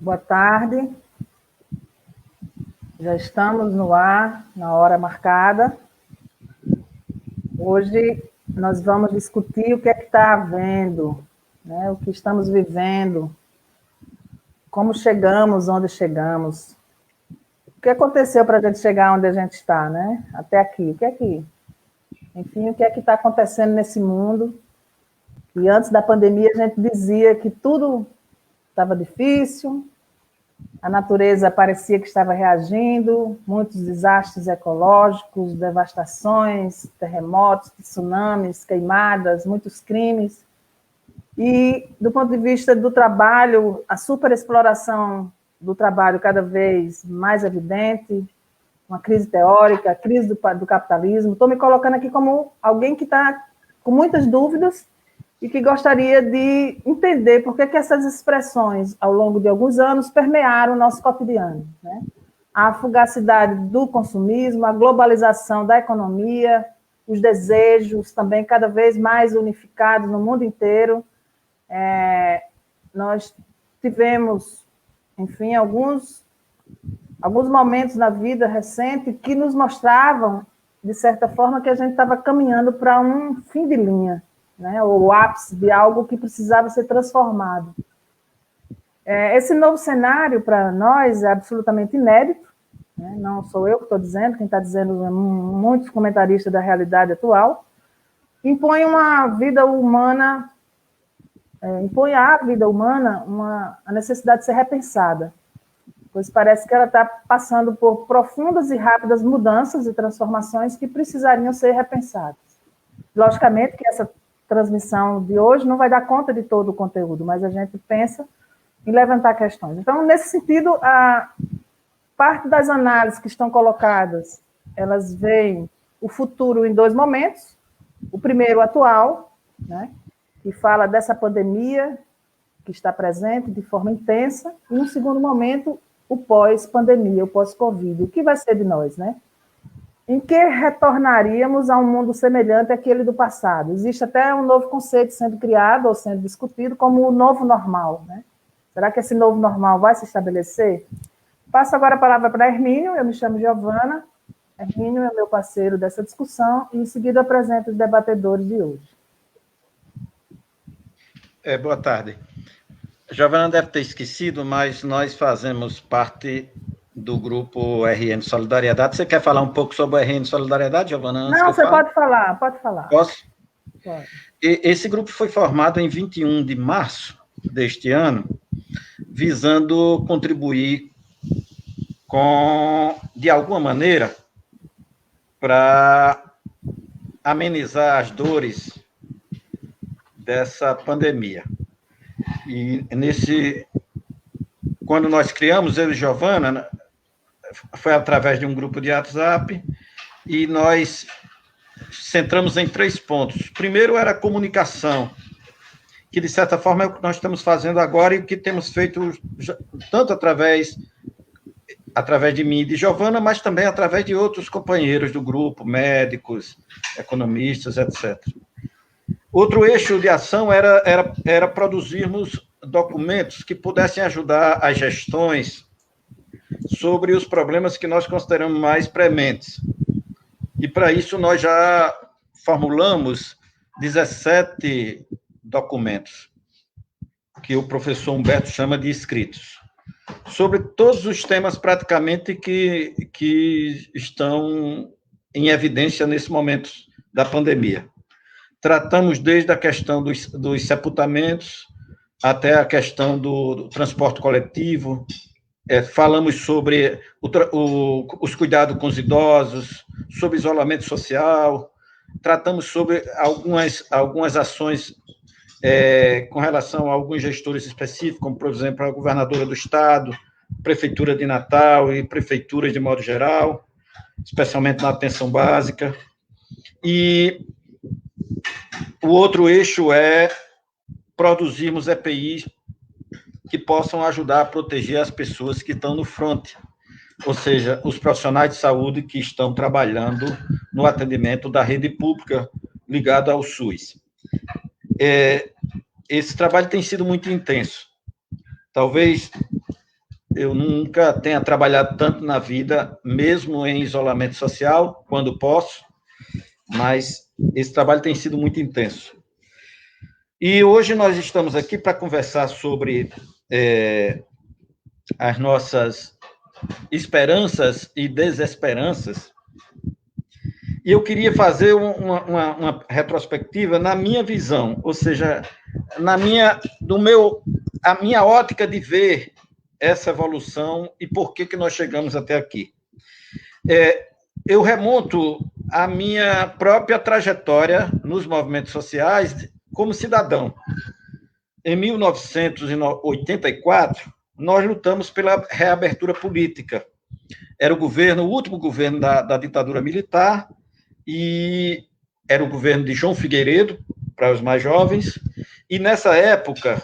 Boa tarde. Já estamos no ar, na hora marcada. Hoje nós vamos discutir o que é que está havendo, né? O que estamos vivendo, como chegamos onde chegamos, o que aconteceu para a gente chegar onde a gente está, né? Até aqui, enfim, o que é que está acontecendo nesse mundo? E antes da pandemia a gente dizia que tudo estava difícil, a natureza parecia que estava reagindo, muitos desastres ecológicos, devastações, terremotos, tsunamis, queimadas, muitos crimes. E, do ponto de vista do trabalho, a superexploração do trabalho cada vez mais evidente, uma crise teórica, a crise do capitalismo. Estou me colocando aqui como alguém que está com muitas dúvidas e que gostaria de entender por que essas expressões, ao longo de alguns anos, permearam o nosso cotidiano, né? A fugacidade do consumismo, a globalização da economia, os desejos também cada vez mais unificados no mundo inteiro. Nós tivemos, enfim, alguns momentos na vida recente que nos mostravam, de certa forma, que a gente estava caminhando para um fim de linha, né, o ápice de algo que precisava ser transformado. Esse novo cenário, para nós, é absolutamente inédito, né? Não sou eu que estou dizendo, quem está dizendo é muitos comentaristas da realidade atual, impõe uma vida humana, impõe à vida humana a necessidade de ser repensada, pois parece que ela está passando por profundas e rápidas mudanças e transformações que precisariam ser repensadas. Logicamente que essa transmissão de hoje não vai dar conta de todo o conteúdo, mas a gente pensa em levantar questões. Então, nesse sentido, a parte das análises que estão colocadas, elas veem o futuro em dois momentos. O primeiro, atual, né, que fala dessa pandemia que está presente de forma intensa, e no segundo momento, o pós-pandemia, o pós-Covid. O que vai ser de nós, né? Em que retornaríamos a um mundo semelhante àquele do passado? Existe até um novo conceito sendo criado ou sendo discutido como o novo normal, né? Será que esse novo normal vai se estabelecer? Passo agora a palavra para Hermínio, eu me chamo Giovana, Hermínio é meu parceiro dessa discussão, e em seguida apresento os debatedores de hoje. Boa tarde. Giovana deve ter esquecido, mas nós fazemos parte do grupo RN Solidariedade. Você quer falar um pouco sobre o RN Solidariedade, Giovana? Não, você pode falar. Posso? Pode. Esse grupo foi formado em 21 de março deste ano, visando contribuir de alguma maneira, para amenizar as dores dessa pandemia. E quando nós criamos, eu e Giovana, foi através de um grupo de WhatsApp, e nós centramos em 3 pontos. Primeiro era a comunicação, que, de certa forma, é o que nós estamos fazendo agora e o que temos feito tanto através de mim e de Giovana, mas também através de outros companheiros do grupo, médicos, economistas, etc. Outro eixo de ação era produzirmos documentos que pudessem ajudar as gestões sobre os problemas que nós consideramos mais prementes. E, para isso, nós já formulamos 17 documentos, que o professor Humberto chama de escritos, sobre todos os temas, praticamente, que estão em evidência nesse momento da pandemia. Tratamos desde a questão dos sepultamentos até a questão do transporte coletivo, falamos sobre os cuidados com os idosos, sobre isolamento social, tratamos sobre algumas ações com relação a alguns gestores específicos, como, por exemplo, a governadora do Estado, Prefeitura de Natal e prefeituras de modo geral, especialmente na atenção básica. E o outro eixo é produzirmos EPIs que possam ajudar a proteger as pessoas que estão no front, ou seja, os profissionais de saúde que estão trabalhando no atendimento da rede pública ligada ao SUS. Esse trabalho tem sido muito intenso. Talvez eu nunca tenha trabalhado tanto na vida, mesmo em isolamento social, quando posso, mas esse trabalho tem sido muito intenso. E hoje nós estamos aqui para conversar sobre as nossas esperanças e desesperanças. E eu queria fazer uma retrospectiva na minha visão, ou seja, a minha ótica de ver essa evolução e por que nós chegamos até aqui. Eu remonto a minha própria trajetória nos movimentos sociais como cidadão. Em 1984, nós lutamos pela reabertura política. Era o último governo da ditadura militar, e era o governo de João Figueiredo, para os mais jovens, e nessa época,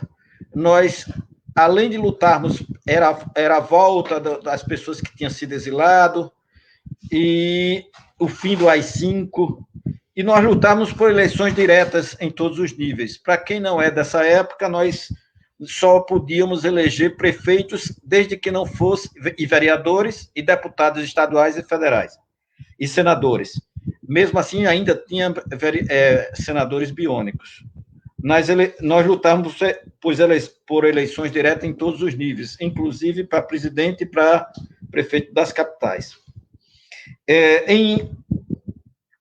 nós, além de lutarmos, era a volta das pessoas que tinham sido exilado, e o fim do AI-5, e nós lutávamos por eleições diretas em todos os níveis. Para quem não é dessa época, nós só podíamos eleger prefeitos desde que não fosse, e vereadores, e deputados estaduais e federais, e senadores. Mesmo assim, ainda tinha senadores biônicos. Nós lutávamos por eleições diretas em todos os níveis, inclusive para presidente e para prefeito das capitais.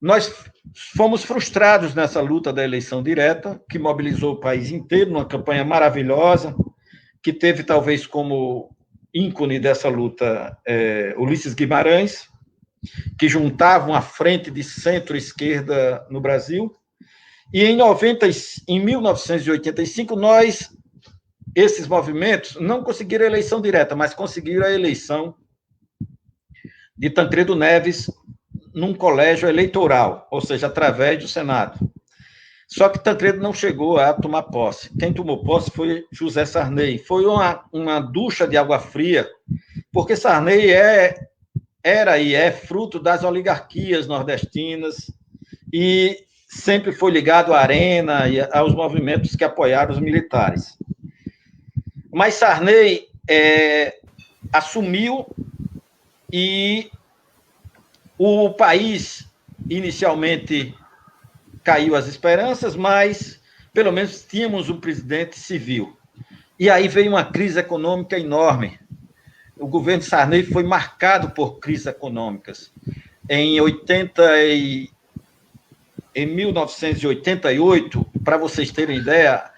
Nós fomos frustrados nessa luta da eleição direta, que mobilizou o país inteiro, numa campanha maravilhosa, que teve talvez como ícone dessa luta Ulisses Guimarães, que juntava uma frente de centro-esquerda no Brasil. E em 1985, esses movimentos não conseguiram a eleição direta, mas conseguiram a eleição de Tancredo Neves num colégio eleitoral, ou seja, através do Senado. Só que Tancredo não chegou a tomar posse. Quem tomou posse foi José Sarney. Foi uma ducha de água fria, porque Sarney era e é fruto das oligarquias nordestinas e sempre foi ligado à Arena e aos movimentos que apoiaram os militares. Mas Sarney assumiu e o país inicialmente caiu as esperanças, mas pelo menos tínhamos um presidente civil. E aí veio uma crise econômica enorme. O governo Sarney foi marcado por crises econômicas. Em 1988, para vocês terem ideia,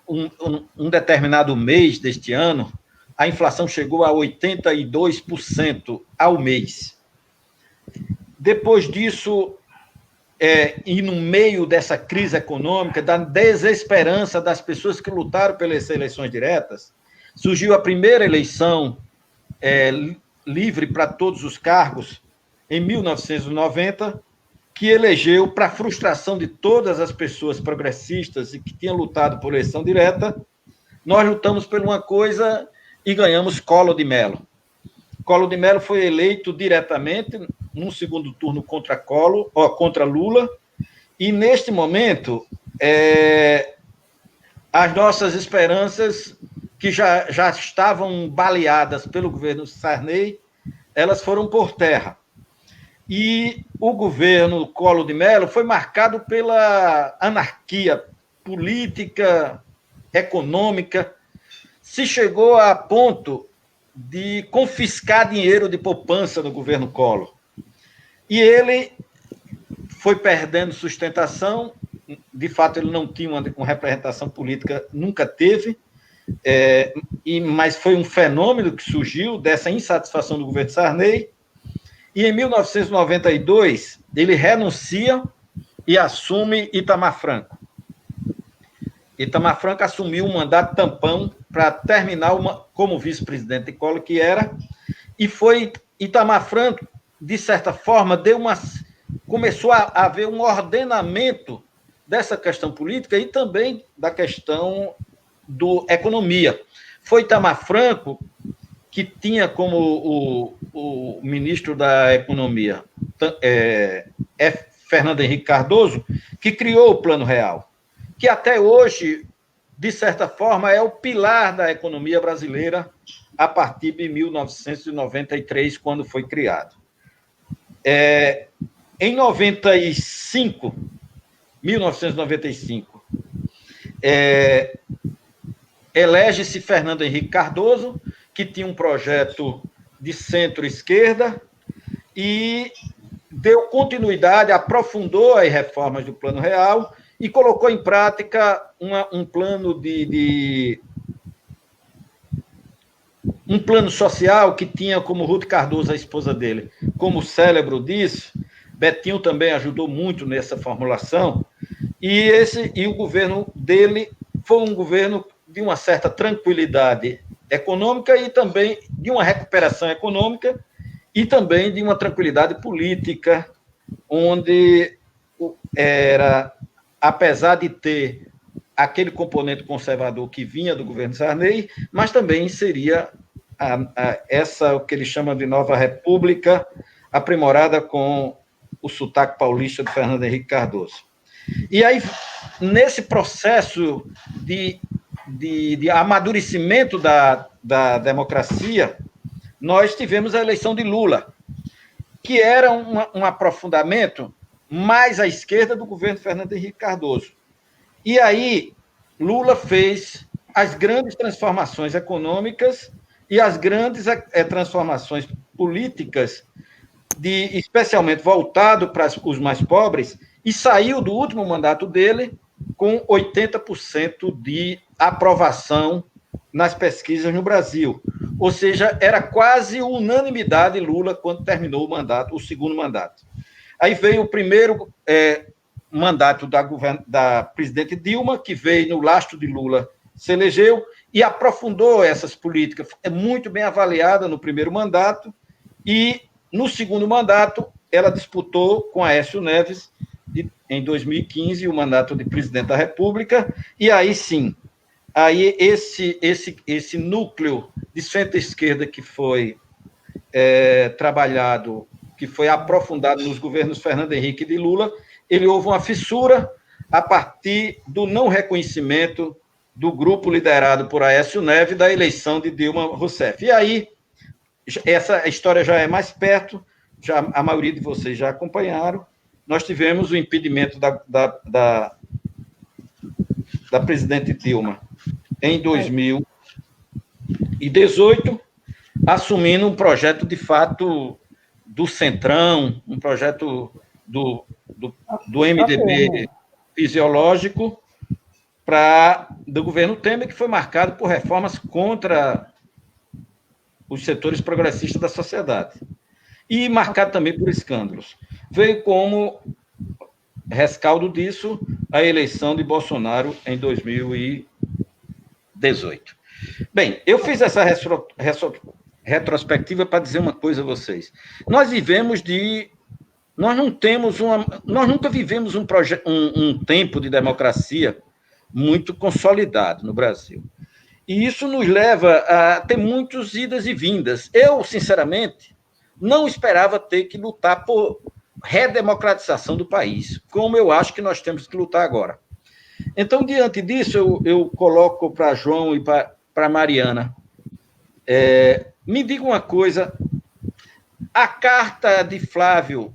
um determinado mês deste ano, a inflação chegou a 82% ao mês. Depois disso, e no meio dessa crise econômica, da desesperança das pessoas que lutaram pelas eleições diretas, surgiu a primeira eleição livre para todos os cargos, em 1990, que elegeu, para a frustração de todas as pessoas progressistas e que tinham lutado por eleição direta, nós lutamos por uma coisa e ganhamos Collor de Mello. Collor de Mello foi eleito diretamente num segundo turno contra Lula, e neste momento as nossas esperanças, que já estavam baleadas pelo governo Sarney, elas foram por terra. E o governo Collor de Mello foi marcado pela anarquia política, econômica. Se chegou a ponto de confiscar dinheiro de poupança no governo Collor. E ele foi perdendo sustentação. De fato, ele não tinha uma representação política, nunca teve, mas foi um fenômeno que surgiu dessa insatisfação do governo Sarney. E em 1992, ele renuncia e assume Itamar Franco. Itamar Franco assumiu um mandato tampão para terminar como vice-presidente de Collor, que era, e foi Itamar Franco, de certa forma, começou a haver um ordenamento dessa questão política e também da questão da economia. Foi Itamar Franco que tinha como o ministro da Economia, Fernando Henrique Cardoso, que criou o Plano Real, que até hoje, de certa forma, é o pilar da economia brasileira a partir de 1993, quando foi criado. Em 1995, elege-se Fernando Henrique Cardoso, que tinha um projeto de centro-esquerda e deu continuidade, aprofundou as reformas do Plano Real e colocou em prática um plano um plano social que tinha como Ruth Cardoso, a esposa dele, como cérebro disso. Betinho também ajudou muito nessa formulação, e o governo dele foi um governo de uma certa tranquilidade econômica e também de uma recuperação econômica e também de uma tranquilidade política, onde apesar de ter aquele componente conservador que vinha do governo Sarney, mas também seria essa, o que ele chama de nova república, aprimorada com o sotaque paulista de Fernando Henrique Cardoso. E aí, nesse processo de amadurecimento da democracia, nós tivemos a eleição de Lula, que era um aprofundamento mais à esquerda do governo Fernando Henrique Cardoso. E aí, Lula fez as grandes transformações econômicas e as grandes transformações políticas, especialmente voltado para os mais pobres, e saiu do último mandato dele com 80% de aprovação nas pesquisas no Brasil. Ou seja, era quase unanimidade Lula quando terminou o segundo mandato. Aí veio o primeiro mandato da presidente Dilma, que veio no lastro de Lula, se elegeu e aprofundou essas políticas. É muito bem avaliada no primeiro mandato, e no segundo mandato ela disputou com Aécio Neves, em 2015, o mandato de presidente da República, e aí sim, aí esse núcleo de centro-esquerda que foi trabalhado, que foi aprofundado nos governos Fernando Henrique e de Lula, ele houve uma fissura a partir do não reconhecimento do grupo liderado por Aécio Neves da eleição de Dilma Rousseff. E aí, essa história já é mais perto, a maioria de vocês já acompanharam. Nós tivemos o impedimento da presidente Dilma em 2018, assumindo um projeto, de fato, do Centrão, um projeto do MDB fisiológico, do governo Temer, que foi marcado por reformas contra os setores progressistas da sociedade. E marcado também por escândalos. Veio como rescaldo disso a eleição de Bolsonaro em 2018. Bem, eu fiz essa retrospectiva para dizer uma coisa a vocês. Nós nunca vivemos um tempo de democracia muito consolidado no Brasil. E isso nos leva a ter muitas idas e vindas. Eu, sinceramente, não esperava ter que lutar por redemocratização do país, como eu acho que nós temos que lutar agora. Então, diante disso, eu coloco para João e para Mariana. Me diga uma coisa, a carta de Flávio,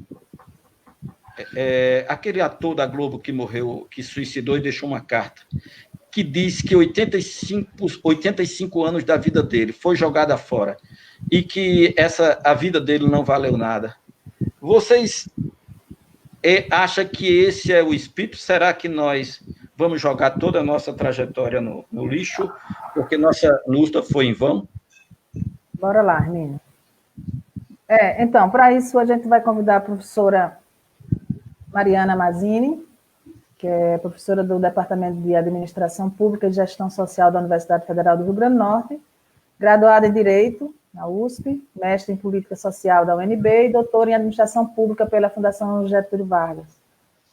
aquele ator da Globo que morreu, que suicidou e deixou uma carta, que diz que 85 anos da vida dele foi jogada fora e que a vida dele não valeu nada. Vocês acham que esse é o espírito? Será que nós vamos jogar toda a nossa trajetória no lixo, porque nossa luta foi em vão? Bora lá, Hermínio. Então, para isso, a gente vai convidar a professora Mariana Mazzini, que é professora do Departamento de Administração Pública e Gestão Social da Universidade Federal do Rio Grande do Norte, graduada em Direito na USP, mestre em Política Social da UNB e doutora em Administração Pública pela Fundação Getúlio Vargas.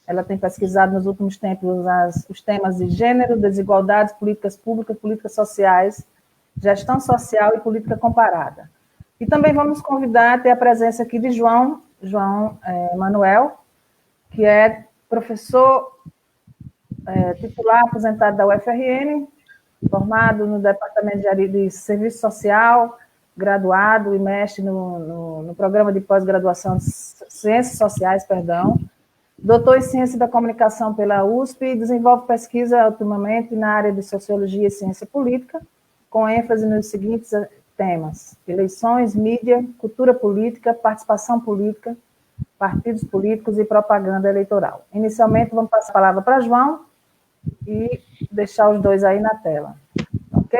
Ela tem pesquisado nos últimos tempos os temas de gênero, desigualdades, políticas públicas, políticas sociais, gestão social e política comparada. E também vamos convidar a ter a presença aqui de João Manuel, que é professor titular aposentado da UFRN, formado no Departamento de Serviço Social, graduado e mestre no programa de pós-graduação de Ciências Sociais, doutor em Ciência da Comunicação pela USP e desenvolve pesquisa ultimamente na área de Sociologia e Ciência Política, com ênfase nos seguintes temas: eleições, mídia, cultura política, participação política, partidos políticos e propaganda eleitoral. Inicialmente, vamos passar a palavra para João e deixar os dois aí na tela. Ok?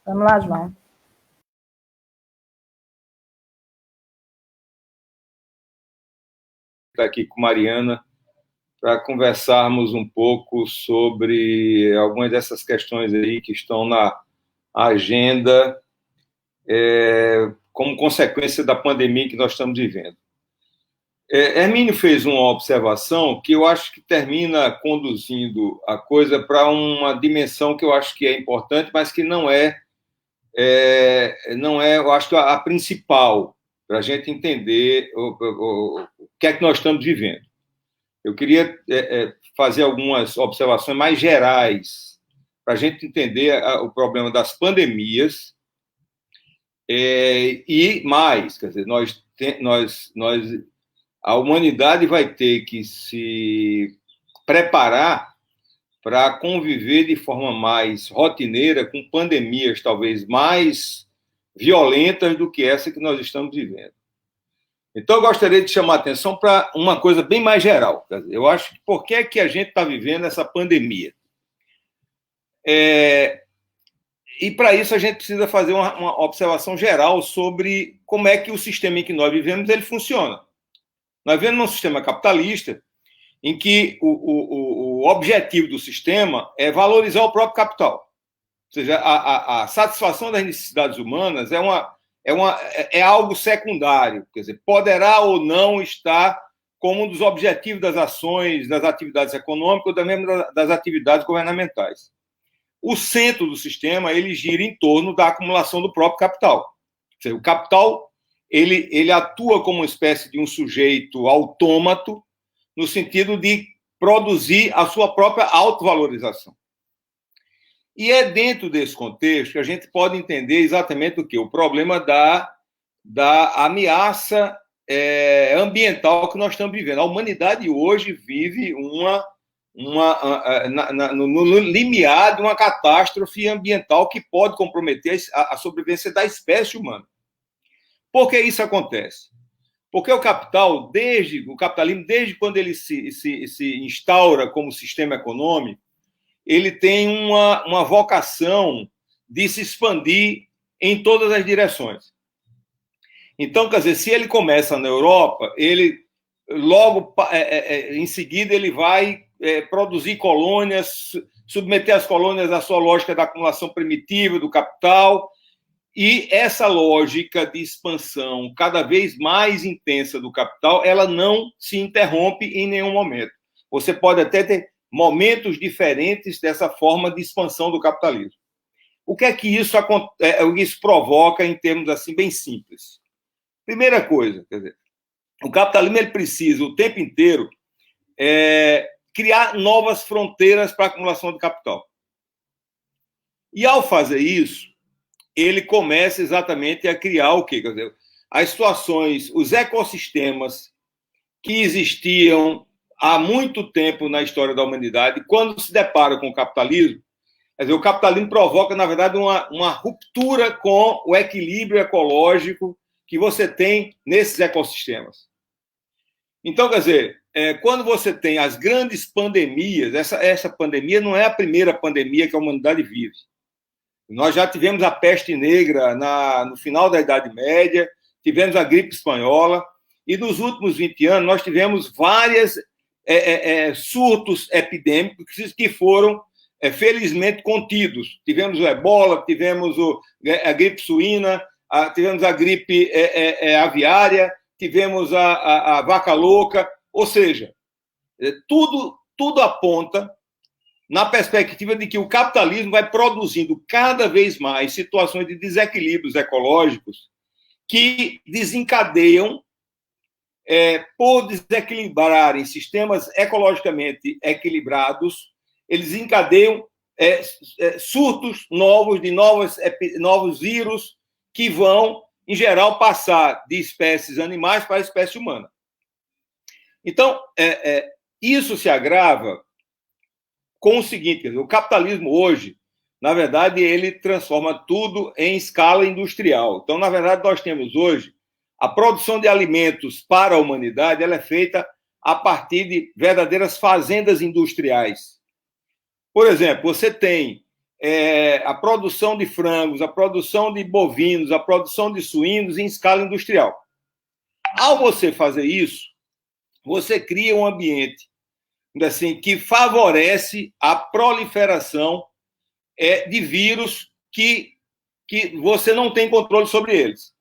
Vamos lá, João. Estar aqui com Mariana para conversarmos um pouco sobre algumas dessas questões aí que estão na agenda como consequência da pandemia que nós estamos vivendo. Hermínio fez uma observação que eu acho que termina conduzindo a coisa para uma dimensão que eu acho que é importante, mas que não é, eu acho que a principal para a gente entender o que é que nós estamos vivendo. Eu queria fazer algumas observações mais gerais para a gente entender o problema das pandemias e mais, quer dizer, a humanidade vai ter que se preparar para conviver de forma mais rotineira com pandemias talvez mais violentas do que essa que nós estamos vivendo. Então, eu gostaria de chamar a atenção para uma coisa bem mais geral. Quer dizer, eu acho que por que é que a gente está vivendo essa pandemia? E, para isso, a gente precisa fazer uma observação geral sobre como é que o sistema em que nós vivemos ele funciona. Nós vivemos num sistema capitalista em que o objetivo do sistema é valorizar o próprio capital. Ou seja, a satisfação das necessidades humanas é algo secundário. Quer dizer, poderá ou não estar como um dos objetivos das ações, das atividades econômicas ou também das atividades governamentais. O centro do sistema ele gira em torno da acumulação do próprio capital. Ou seja, o capital ele atua como uma espécie de um sujeito autômato no sentido de produzir a sua própria autovalorização. E é dentro desse contexto que a gente pode entender exatamente o quê? O problema da ameaça ambiental que nós estamos vivendo. A humanidade hoje vive no limiar de uma catástrofe ambiental que pode comprometer a sobrevivência da espécie humana. Por que isso acontece? Porque o capitalismo, desde quando ele se instaura como sistema econômico, ele tem uma vocação de se expandir em todas as direções. Então, quer dizer, se ele começa na Europa, ele logo em seguida ele vai produzir colônias, submeter as colônias à sua lógica da acumulação primitiva do capital, e essa lógica de expansão cada vez mais intensa do capital, ela não se interrompe em nenhum momento. Você pode até ter momentos diferentes dessa forma de expansão do capitalismo. O que é que isso provoca em termos assim bem simples? Primeira coisa, quer dizer, o capitalismo ele precisa o tempo inteiro criar novas fronteiras para a acumulação de capital. E ao fazer isso, ele começa exatamente a criar o quê? Quer dizer, as situações, os ecossistemas que existiam há muito tempo na história da humanidade, quando se depara com o capitalismo, quer dizer, o capitalismo provoca, na verdade, uma ruptura com o equilíbrio ecológico que você tem nesses ecossistemas. Então, quer dizer, quando você tem as grandes pandemias, essa pandemia não é a primeira pandemia que a humanidade vive. Nós já tivemos a peste negra no final da Idade Média, tivemos a gripe espanhola, e nos últimos 20 anos nós tivemos vários surtos epidêmicos que foram, felizmente, contidos. Tivemos o ebola, tivemos a gripe suína, tivemos a gripe aviária, tivemos a vaca louca, ou seja, tudo aponta na perspectiva de que o capitalismo vai produzindo cada vez mais situações de desequilíbrios ecológicos que desencadeiam, por desequilibrarem sistemas ecologicamente equilibrados, eles desencadeiam surtos novos, de novos vírus que vão, em geral, passar de espécies animais para a espécie humana. Então, isso se agrava com o seguinte: o capitalismo hoje, na verdade, ele transforma tudo em escala industrial. Então, na verdade, nós temos hoje a produção de alimentos para a humanidade, ela é feita a partir de verdadeiras fazendas industriais. Por exemplo, você tem a produção de frangos, a produção de bovinos, a produção de suínos em escala industrial. Ao você fazer isso, você cria um ambiente assim, que favorece a proliferação de vírus que você não tem controle sobre eles.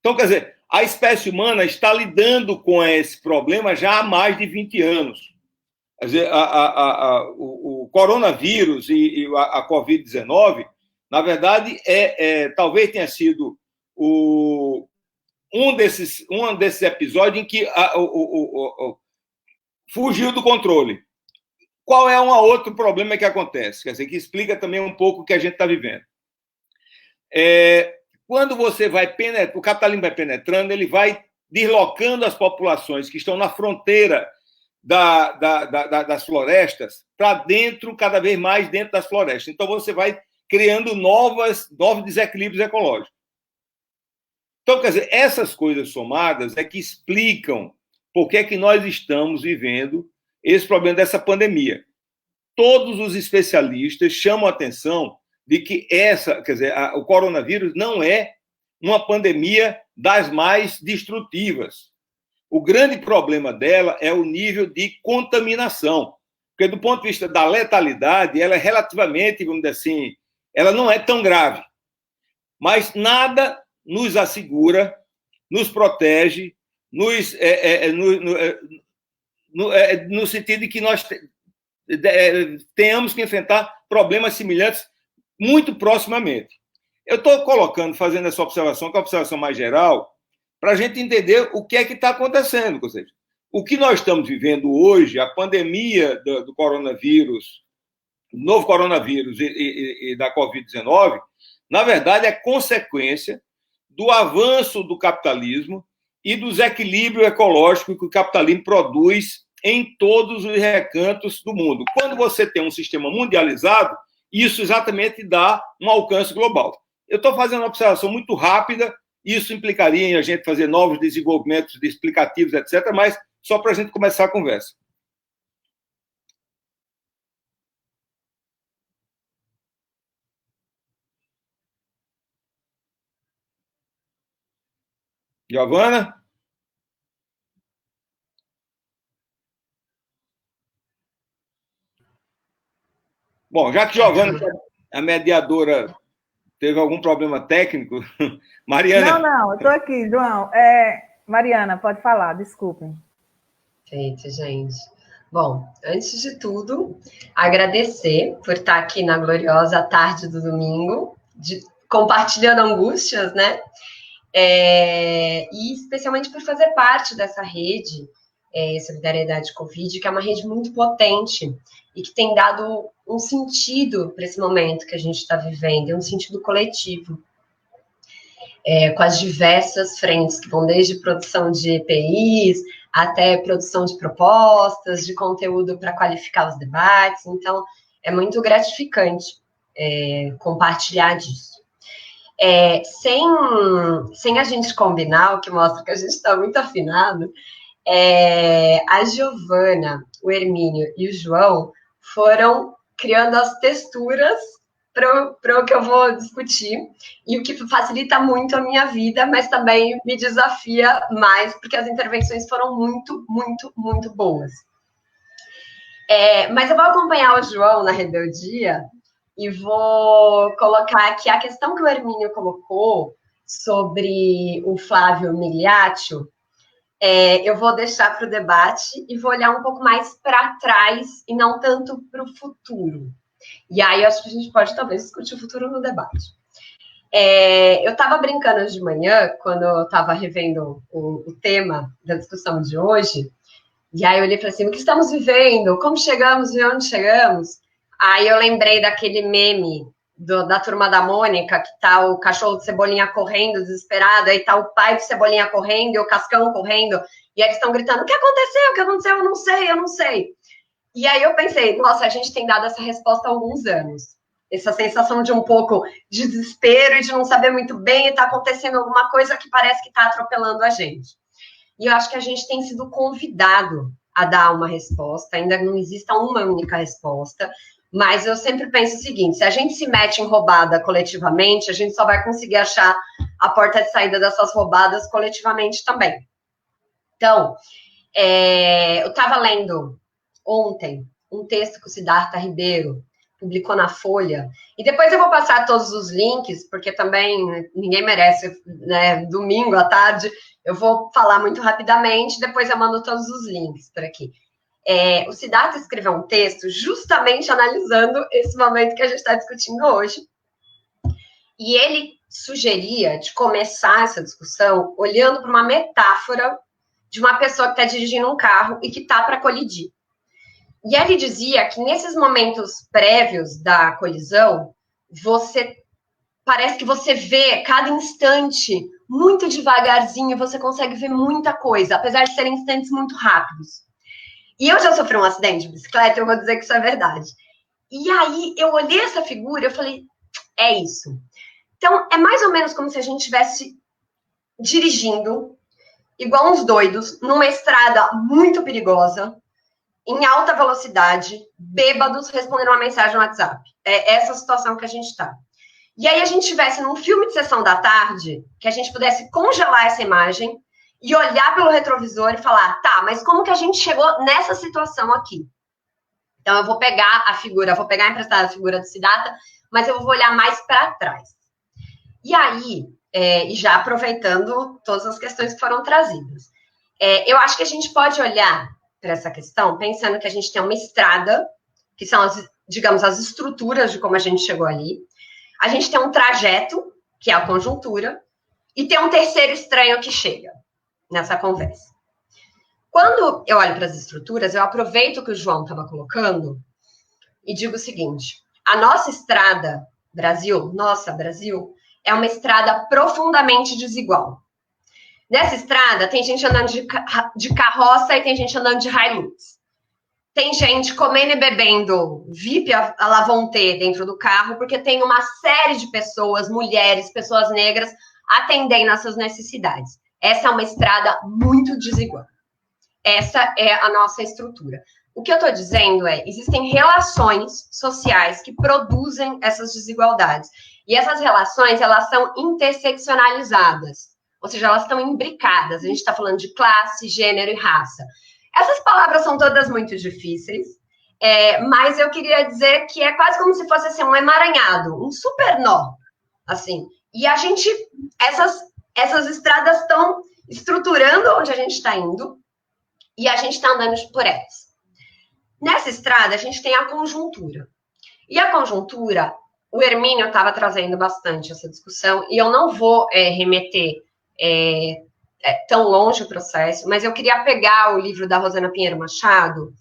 Então, quer dizer, a espécie humana está lidando com esse problema já há mais de 20 anos. Quer dizer, o coronavírus e a Covid-19, na verdade, talvez tenha sido um desses episódios em que fugiu do controle. Qual é um outro problema que acontece? Quer dizer, que explica também um pouco o que a gente está vivendo. Quando você o capitalismo vai penetrando, ele vai deslocando as populações que estão na fronteira das florestas para dentro, cada vez mais dentro das florestas. Então, você vai criando novos desequilíbrios ecológicos. Então, quer dizer, essas coisas somadas é que explicam por que é que nós estamos vivendo esse problema dessa pandemia. Todos os especialistas chamam a atenção de que o coronavírus não é uma pandemia das mais destrutivas. O grande problema dela é o nível de contaminação, porque do ponto de vista da letalidade, ela é relativamente, vamos dizer assim, ela não é tão grave. Mas nada nos assegura, nos protege, no sentido de que nós tenhamos que enfrentar problemas semelhantes muito proximamente. Eu estou fazendo essa observação, que é a observação mais geral, para a gente entender o que é que está acontecendo. Ou seja, o que nós estamos vivendo hoje, a pandemia do coronavírus, do novo coronavírus e da Covid-19, na verdade, é consequência do avanço do capitalismo e do desequilíbrio ecológico que o capitalismo produz em todos os recantos do mundo. Quando você tem um sistema mundializado, isso exatamente dá um alcance global. Eu estou fazendo uma observação muito rápida, isso implicaria em a gente fazer novos desenvolvimentos explicativos, etc., mas só para a gente começar a conversa. Giovana? Bom, já que Giovana, a mediadora, teve algum problema técnico, Mariana... Não, eu estou aqui, João. Mariana, pode falar, desculpem. Perfeito, gente. Bom, antes de tudo, agradecer por estar aqui na gloriosa tarde do domingo, compartilhando angústias, né? E especialmente por fazer parte dessa rede Solidariedade Covid, que é uma rede muito potente e que tem dado um sentido para esse momento que a gente está vivendo, um sentido coletivo, com as diversas frentes que vão desde produção de EPIs até produção de propostas, de conteúdo para qualificar os debates. Então, é muito gratificante compartilhar disso. Sem a gente combinar, o que mostra que a gente está muito afinado, a Giovana, o Hermínio e o João foram criando as texturas para o que eu vou discutir, e o que facilita muito a minha vida, mas também me desafia mais, porque as intervenções foram muito, muito, muito boas. Mas eu vou acompanhar o João na rebeldia e vou colocar aqui a questão que o Hermínio colocou sobre o Flávio Migliaccio. Eu vou deixar para o debate e vou olhar um pouco mais para trás e não tanto para o futuro. E aí, eu acho que a gente pode, talvez, discutir o futuro no debate. Eu estava brincando de manhã, quando eu estava revendo o tema da discussão de hoje, e aí eu olhei para cima: o que estamos vivendo? Como chegamos e onde chegamos? Aí eu lembrei daquele meme da Turma da Mônica, que tá o cachorro de Cebolinha correndo, desesperado, aí tá o pai de Cebolinha correndo e o Cascão correndo, e eles estão gritando, o que aconteceu? O que aconteceu? Eu não sei, eu não sei. E aí eu pensei, nossa, a gente tem dado essa resposta há alguns anos. Essa sensação de um pouco de desespero e de não saber muito bem, e tá acontecendo alguma coisa que parece que tá atropelando a gente. E eu acho que a gente tem sido convidado a dar uma resposta, ainda não existe uma única resposta, mas eu sempre penso o seguinte, se a gente se mete em roubada coletivamente, a gente só vai conseguir achar a porta de saída dessas roubadas coletivamente também. Então, eu estava lendo ontem um texto que o Siddhartha Ribeiro publicou na Folha, e depois eu vou passar todos os links, porque também ninguém merece, né, domingo à tarde, eu vou falar muito rapidamente, depois eu mando todos os links por aqui. O Siddhartha escreveu um texto justamente analisando esse momento que a gente está discutindo hoje, e ele sugeria de começar essa discussão olhando para uma metáfora de uma pessoa que está dirigindo um carro e que está para colidir. E ele dizia que nesses momentos prévios da colisão, parece que você vê cada instante muito devagarzinho, você consegue ver muita coisa, apesar de serem instantes muito rápidos. E eu já sofri um acidente de bicicleta, eu vou dizer que isso é verdade. E aí eu olhei essa figura e eu falei, é isso. Então, é mais ou menos como se a gente estivesse dirigindo, igual uns doidos, numa estrada muito perigosa, em alta velocidade, bêbados, respondendo uma mensagem no WhatsApp. É essa situação que a gente está. E aí a gente estivesse num filme de sessão da tarde, que a gente pudesse congelar essa imagem e olhar pelo retrovisor e falar, tá, mas como que a gente chegou nessa situação aqui? Então eu vou pegar emprestada a figura do Siddhartha, mas eu vou olhar mais para trás. E aí, e já aproveitando todas as questões que foram trazidas, eu acho que a gente pode olhar para essa questão pensando que a gente tem uma estrada, que são, digamos, as estruturas de como a gente chegou ali. A gente tem um trajeto, que é a conjuntura, e tem um terceiro estranho que chega nessa conversa. Quando eu olho para as estruturas, eu aproveito o que o João estava colocando e digo o seguinte, a nossa estrada, Brasil, é uma estrada profundamente desigual. Nessa estrada, tem gente andando de carroça e tem gente andando de Hilux. Tem gente comendo e bebendo VIP à la Vonté dentro do carro, porque tem uma série de pessoas, mulheres, pessoas negras, atendendo às suas necessidades. Essa é uma estrada muito desigual. Essa é a nossa estrutura. O que eu estou dizendo existem relações sociais que produzem essas desigualdades. E essas relações, elas são interseccionalizadas. Ou seja, elas estão imbricadas. A gente está falando de classe, gênero e raça. Essas palavras são todas muito difíceis, mas eu queria dizer que é quase como se fosse assim, um emaranhado, um super nó, assim. E a gente, essas estradas estão estruturando onde a gente está indo e a gente está andando por elas. Nessa estrada, a gente tem a conjuntura. E a conjuntura, o Hermínio estava trazendo bastante essa discussão, e eu não vou remeter tão longe o processo, mas eu queria pegar o livro da Rosana Pinheiro Machado,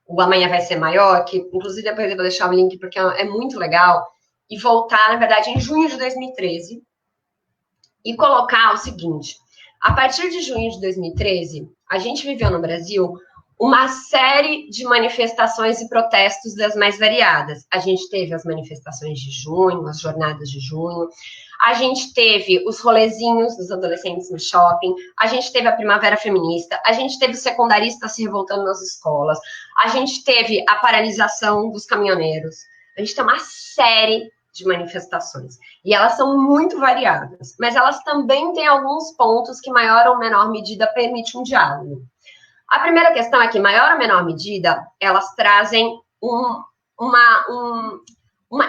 O Amanhã Vai Ser Maior, que inclusive depois eu vou deixar o link porque é muito legal, e voltar, na verdade, em junho de 2013, e colocar o seguinte, a partir de junho de 2013, a gente viveu no Brasil uma série de manifestações e protestos das mais variadas. A gente teve as manifestações de junho, as jornadas de junho, a gente teve os rolezinhos dos adolescentes no shopping, a gente teve a primavera feminista, a gente teve os secundaristas se revoltando nas escolas, a gente teve a paralisação dos caminhoneiros, a gente tem uma série de manifestações. E elas são muito variadas, mas elas também têm alguns pontos que, em maior ou menor medida, permitem um diálogo. A primeira questão é que, em maior ou menor medida, elas trazem uma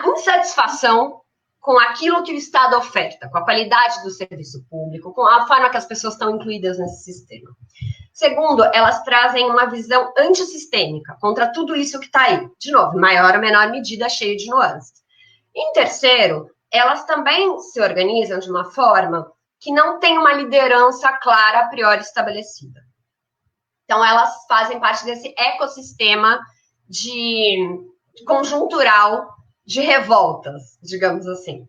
insatisfação com aquilo que o Estado oferta, com a qualidade do serviço público, com a forma que as pessoas estão incluídas nesse sistema. Segundo, elas trazem uma visão antissistêmica contra tudo isso que está aí. De novo, em maior ou menor medida, cheio de nuances. Em terceiro, elas também se organizam de uma forma que não tem uma liderança clara a priori estabelecida. Então, elas fazem parte desse ecossistema de conjuntural de revoltas, digamos assim.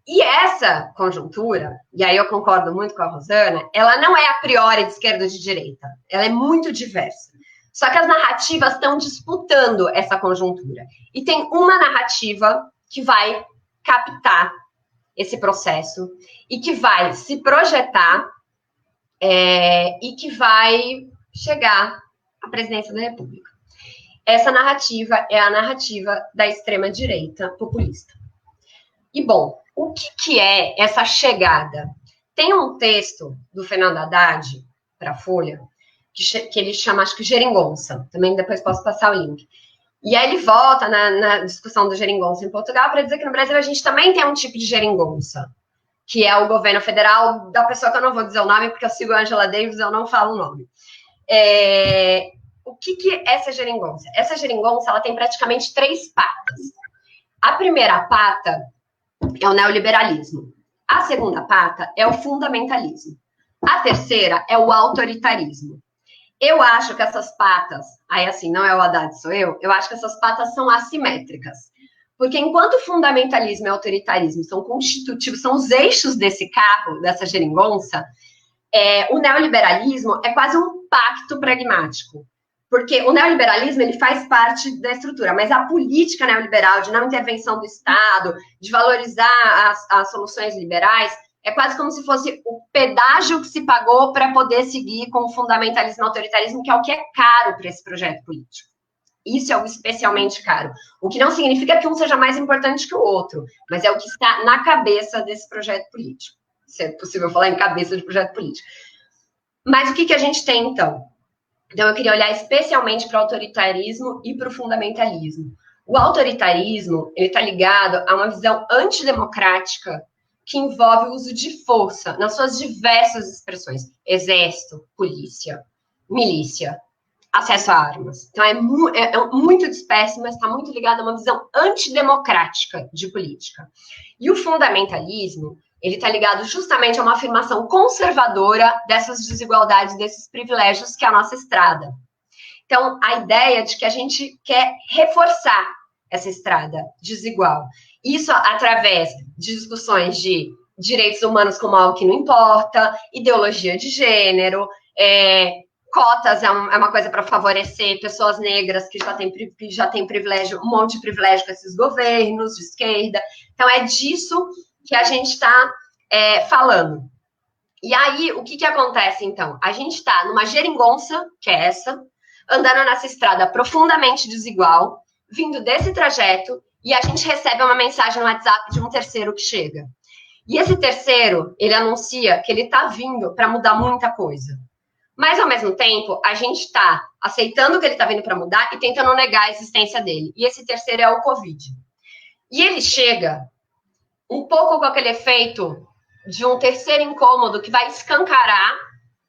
E essa conjuntura, e aí eu concordo muito com a Rosana, ela não é a priori de esquerda ou de direita, ela é muito diversa. Só que as narrativas estão disputando essa conjuntura. E tem uma narrativa que vai captar esse processo e que vai se projetar e que vai chegar à presidência da República. Essa narrativa é a narrativa da extrema-direita populista. E, bom, o que é essa chegada? Tem um texto do Fernando Haddad para a Folha, que ele chama, acho que, Geringonça. Também depois posso passar o link. E aí ele volta na discussão do Geringonça em Portugal para dizer que no Brasil a gente também tem um tipo de Geringonça, que é o governo federal da pessoa que eu não vou dizer o nome, porque eu sigo a Angela Davis, eu não falo o nome. O que é essa Geringonça? Essa Geringonça, ela tem praticamente 3 patas. A primeira pata é o neoliberalismo. A segunda pata é o fundamentalismo. A terceira é o autoritarismo. Eu acho que essas patas, aí assim, não é o Haddad, sou eu acho que essas patas são assimétricas. Porque enquanto o fundamentalismo e o autoritarismo são constitutivos, são os eixos desse carro, dessa geringonça, o neoliberalismo é quase um pacto pragmático. Porque o neoliberalismo, ele faz parte da estrutura, mas a política neoliberal de não intervenção do Estado, de valorizar as soluções liberais, é quase como se fosse o pedágio que se pagou para poder seguir com o fundamentalismo e autoritarismo, que é o que é caro para esse projeto político. Isso é o especialmente caro. O que não significa que um seja mais importante que o outro, mas é o que está na cabeça desse projeto político. Se é possível falar em cabeça de projeto político. Mas o que a gente tem, então? Então, eu queria olhar especialmente para o autoritarismo e para o fundamentalismo. O autoritarismo, ele está ligado a uma visão antidemocrática que envolve o uso de força nas suas diversas expressões. Exército, polícia, milícia, acesso a armas. Então, é muito disperso, mas está muito ligado a uma visão antidemocrática de política. E o fundamentalismo, ele está ligado justamente a uma afirmação conservadora dessas desigualdades, desses privilégios que é a nossa estrada. Então, a ideia de que a gente quer reforçar essa estrada desigual. Isso através de discussões de direitos humanos como algo que não importa, ideologia de gênero, cotas é uma coisa para favorecer pessoas negras que já têm privilégio, um monte de privilégio com esses governos de esquerda. Então, é disso que a gente está falando. E aí, o que acontece, então? A gente está numa geringonça, que é essa, andando nessa estrada profundamente desigual, vindo desse trajeto, e a gente recebe uma mensagem no WhatsApp de um terceiro que chega. E esse terceiro, ele anuncia que ele está vindo para mudar muita coisa. Mas, ao mesmo tempo, a gente está aceitando que ele está vindo para mudar e tentando negar a existência dele. E esse terceiro é o Covid. E ele chega um pouco com aquele efeito de um terceiro incômodo que vai escancarar,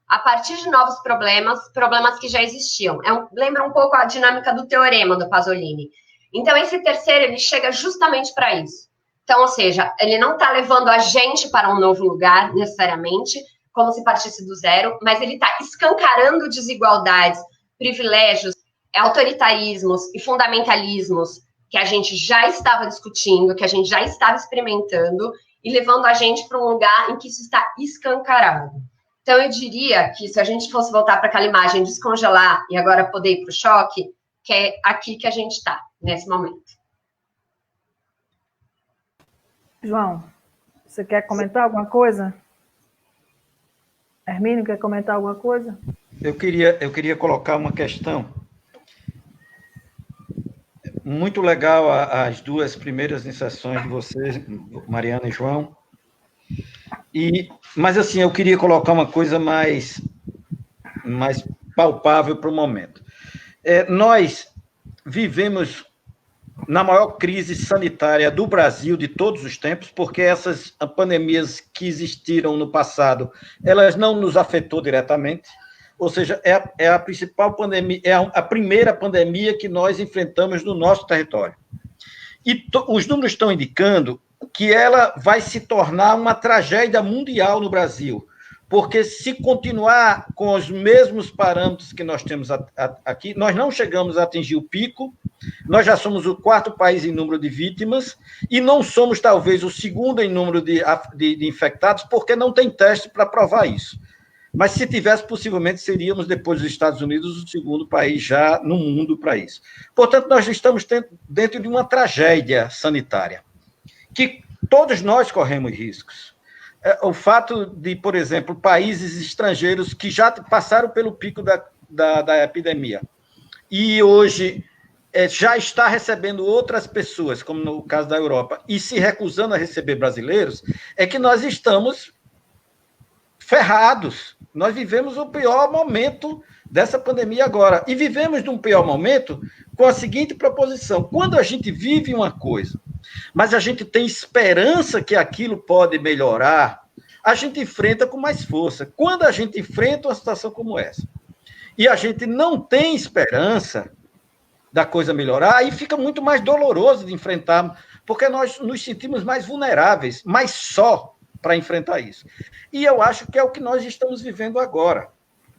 a partir de novos problemas que já existiam. Lembra um pouco a dinâmica do teorema do Pasolini. Então, esse terceiro, ele chega justamente para isso. Então, ou seja, ele não está levando a gente para um novo lugar, necessariamente, como se partisse do zero, mas ele está escancarando desigualdades, privilégios, autoritarismos e fundamentalismos que a gente já estava discutindo, que a gente já estava experimentando, e levando a gente para um lugar em que isso está escancarado. Então, eu diria que se a gente fosse voltar para aquela imagem, descongelar e agora poder ir para o choque, que é aqui que a gente está, nesse momento. João, você quer comentar alguma coisa? Hermínio, quer comentar alguma coisa? Eu queria colocar uma questão. Muito legal as 2 primeiras inserções de vocês, Mariana e João. Mas, assim, eu queria colocar uma coisa mais palpável para o momento. Nós vivemos na maior crise sanitária do Brasil de todos os tempos, porque essas pandemias que existiram no passado, elas não nos afetou diretamente. Ou seja, é a principal pandemia, é a primeira pandemia que nós enfrentamos no nosso território. E os números estão indicando que ela vai se tornar uma tragédia mundial no Brasil, porque se continuar com os mesmos parâmetros que nós temos aqui, nós não chegamos a atingir o pico, nós já somos o 4º país em número de vítimas e não somos, talvez, o 2º em número de infectados, porque não tem teste para provar isso. Mas se tivesse, possivelmente, seríamos, depois dos Estados Unidos, o 2º país já no mundo para isso. Portanto, nós estamos dentro de uma tragédia sanitária, que todos nós corremos riscos. O fato de, por exemplo, países estrangeiros que já passaram pelo pico da epidemia e hoje já está recebendo outras pessoas, como no caso da Europa, e se recusando a receber brasileiros, é que nós estamos ferrados. Nós vivemos o pior momento dessa pandemia agora. E vivemos num pior momento com a seguinte proposição: quando a gente vive uma coisa, mas a gente tem esperança que aquilo pode melhorar, a gente enfrenta com mais força. Quando a gente enfrenta uma situação como essa, e a gente não tem esperança da coisa melhorar, aí fica muito mais doloroso de enfrentar, porque nós nos sentimos mais vulneráveis, mais só para enfrentar isso. E eu acho que é o que nós estamos vivendo agora.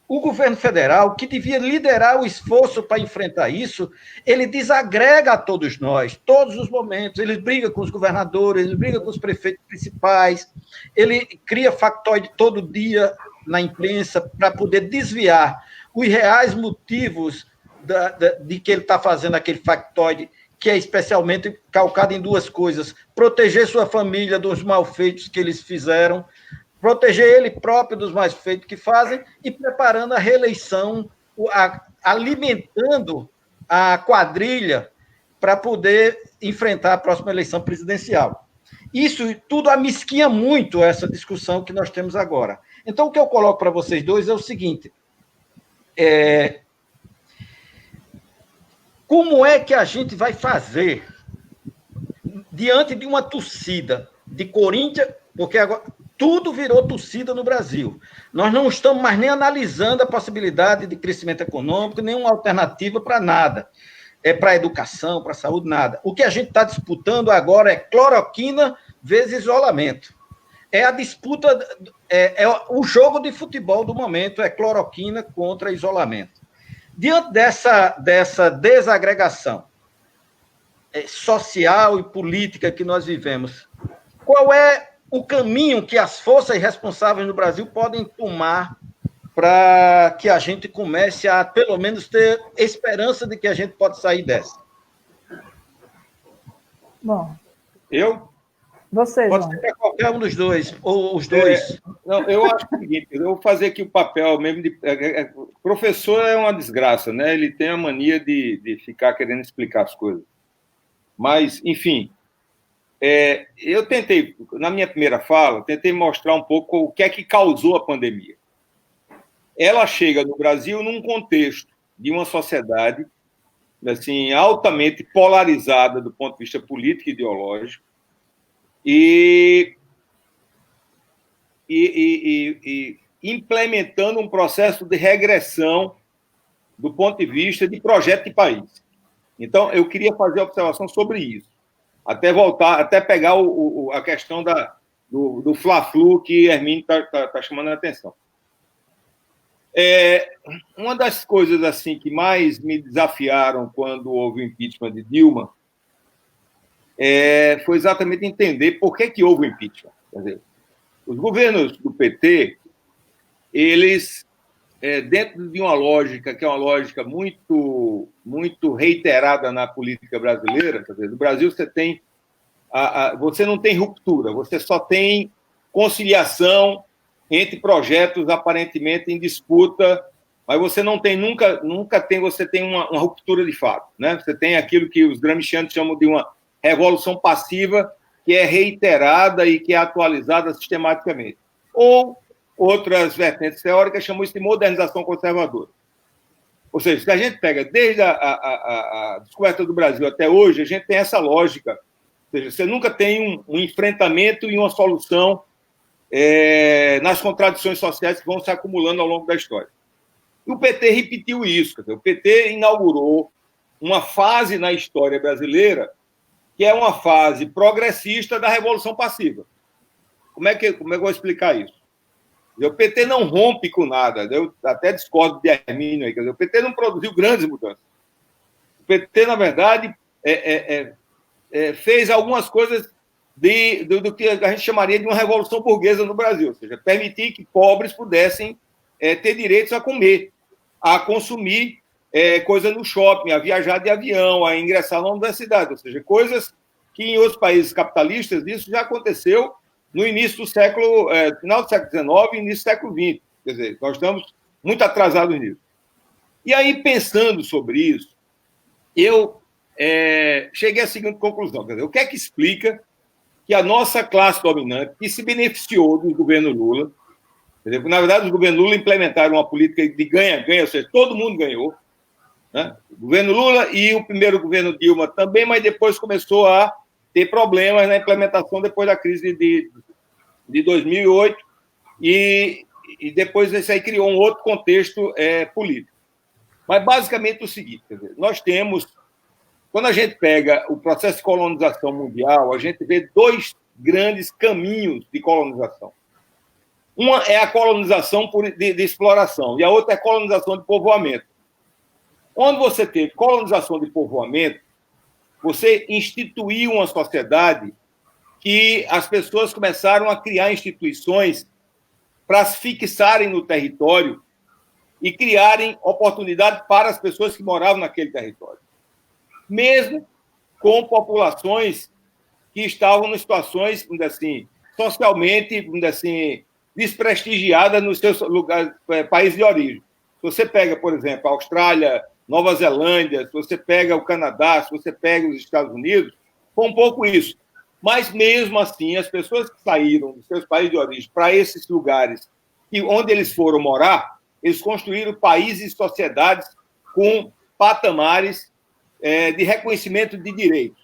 O governo federal, que devia liderar o esforço para enfrentar isso, ele desagrega a todos nós, todos os momentos. Ele briga com os governadores, ele briga com os prefeitos principais, ele cria factoide todo dia na imprensa para poder desviar os reais motivos de que ele está fazendo aquele factoide, que é especialmente calcado em 2 coisas: proteger sua família dos malfeitos que eles fizeram, proteger ele próprio dos malfeitos que fazem e preparando a reeleição, alimentando a quadrilha para poder enfrentar a próxima eleição presidencial. Isso tudo amesquinha muito essa discussão que nós temos agora. Então, o que eu coloco para vocês dois é o seguinte: como é que a gente vai fazer diante de uma torcida de Corinthians, porque agora tudo virou torcida no Brasil. Nós não estamos mais nem analisando a possibilidade de crescimento econômico, nenhuma alternativa para nada. Para a educação, para a saúde, nada. O que a gente está disputando agora é cloroquina vezes isolamento. É a disputa, o jogo de futebol do momento, é cloroquina contra isolamento. Diante dessa desagregação social e política que nós vivemos, qual é o caminho que as forças responsáveis no Brasil podem tomar para que a gente comece a, pelo menos, ter esperança de que a gente pode sair dessa? Bom. Eu? Você, pode João. ser para qualquer um dos dois, ou os dois. Não, eu acho o seguinte, eu vou fazer aqui o papel mesmo de... Professor é uma desgraça, né? Ele tem a mania de ficar querendo explicar as coisas. Mas, enfim, eu tentei, na minha primeira fala, tentei mostrar um pouco o que é que causou a pandemia. Ela chega no Brasil num contexto de uma sociedade assim, altamente polarizada do ponto de vista político e ideológico, e implementando um processo de regressão do ponto de vista de projeto de país. Então, eu queria fazer a observação sobre isso, até pegar a questão do Fla-Flu que Hermínio está chamando a atenção. Uma das coisas assim que mais me desafiaram quando houve o impeachment de Dilma foi exatamente entender por que houve o impeachment. Quer dizer, os governos do PT, eles, dentro de uma lógica que é uma lógica muito, muito reiterada na política brasileira, quer dizer, no Brasil você não tem ruptura, você só tem conciliação entre projetos aparentemente em disputa, mas você não tem você tem uma ruptura de fato, né? Você tem aquilo que os gramscianos chamam de uma revolução passiva, que é reiterada e que é atualizada sistematicamente. Ou outras vertentes teóricas chamam isso de modernização conservadora. Ou seja, se a gente pega desde a descoberta do Brasil até hoje, a gente tem essa lógica. Ou seja, você nunca tem um enfrentamento e uma solução nas contradições sociais que vão se acumulando ao longo da história. E o PT repetiu isso. Quer dizer, o PT inaugurou uma fase na história brasileira que é uma fase progressista da revolução passiva. Como é que eu vou explicar isso? O PT não rompe com nada. Eu até discordo de Hermínio aí. Quer dizer, o PT não produziu grandes mudanças. O PT, na verdade, fez algumas coisas do que a gente chamaria de uma revolução burguesa no Brasil, ou seja, permitir que pobres pudessem ter direitos a comer, a consumir coisa no shopping, a viajar de avião, a ingressar na universidade, ou seja, coisas que em outros países capitalistas isso já aconteceu no início do século, final do século XIX e início do século XX. Quer dizer, nós estamos muito atrasados nisso. E aí, pensando sobre isso, eu cheguei à seguinte conclusão. Quer dizer, o que é que explica que a nossa classe dominante, que se beneficiou do governo Lula, quer dizer, na verdade, os governos Lula implementaram uma política de ganha-ganha, ou seja, todo mundo ganhou, né? O governo Lula e o primeiro governo Dilma também, mas depois começou a ter problemas na implementação depois da crise de 2008 e depois isso aí criou um outro contexto político. Mas, basicamente, o seguinte, quer dizer, nós temos, quando a gente pega o processo de colonização mundial, a gente vê dois grandes caminhos de colonização. Uma é a colonização de exploração e a outra é a colonização de povoamento. Onde você teve colonização de povoamento, você instituiu uma sociedade que as pessoas começaram a criar instituições para se fixarem no território e criarem oportunidade para as pessoas que moravam naquele território. Mesmo com populações que estavam em situações, vamos dizer assim, socialmente, vamos dizer assim, desprestigiadas nos seus lugares, países de origem. Se você pega, por exemplo, a Austrália, Nova Zelândia, se você pega o Canadá, se você pega os Estados Unidos, foi um pouco isso. Mas, mesmo assim, as pessoas que saíram dos seus países de origem para esses lugares e onde eles foram morar, eles construíram países e sociedades com patamares de reconhecimento de direitos.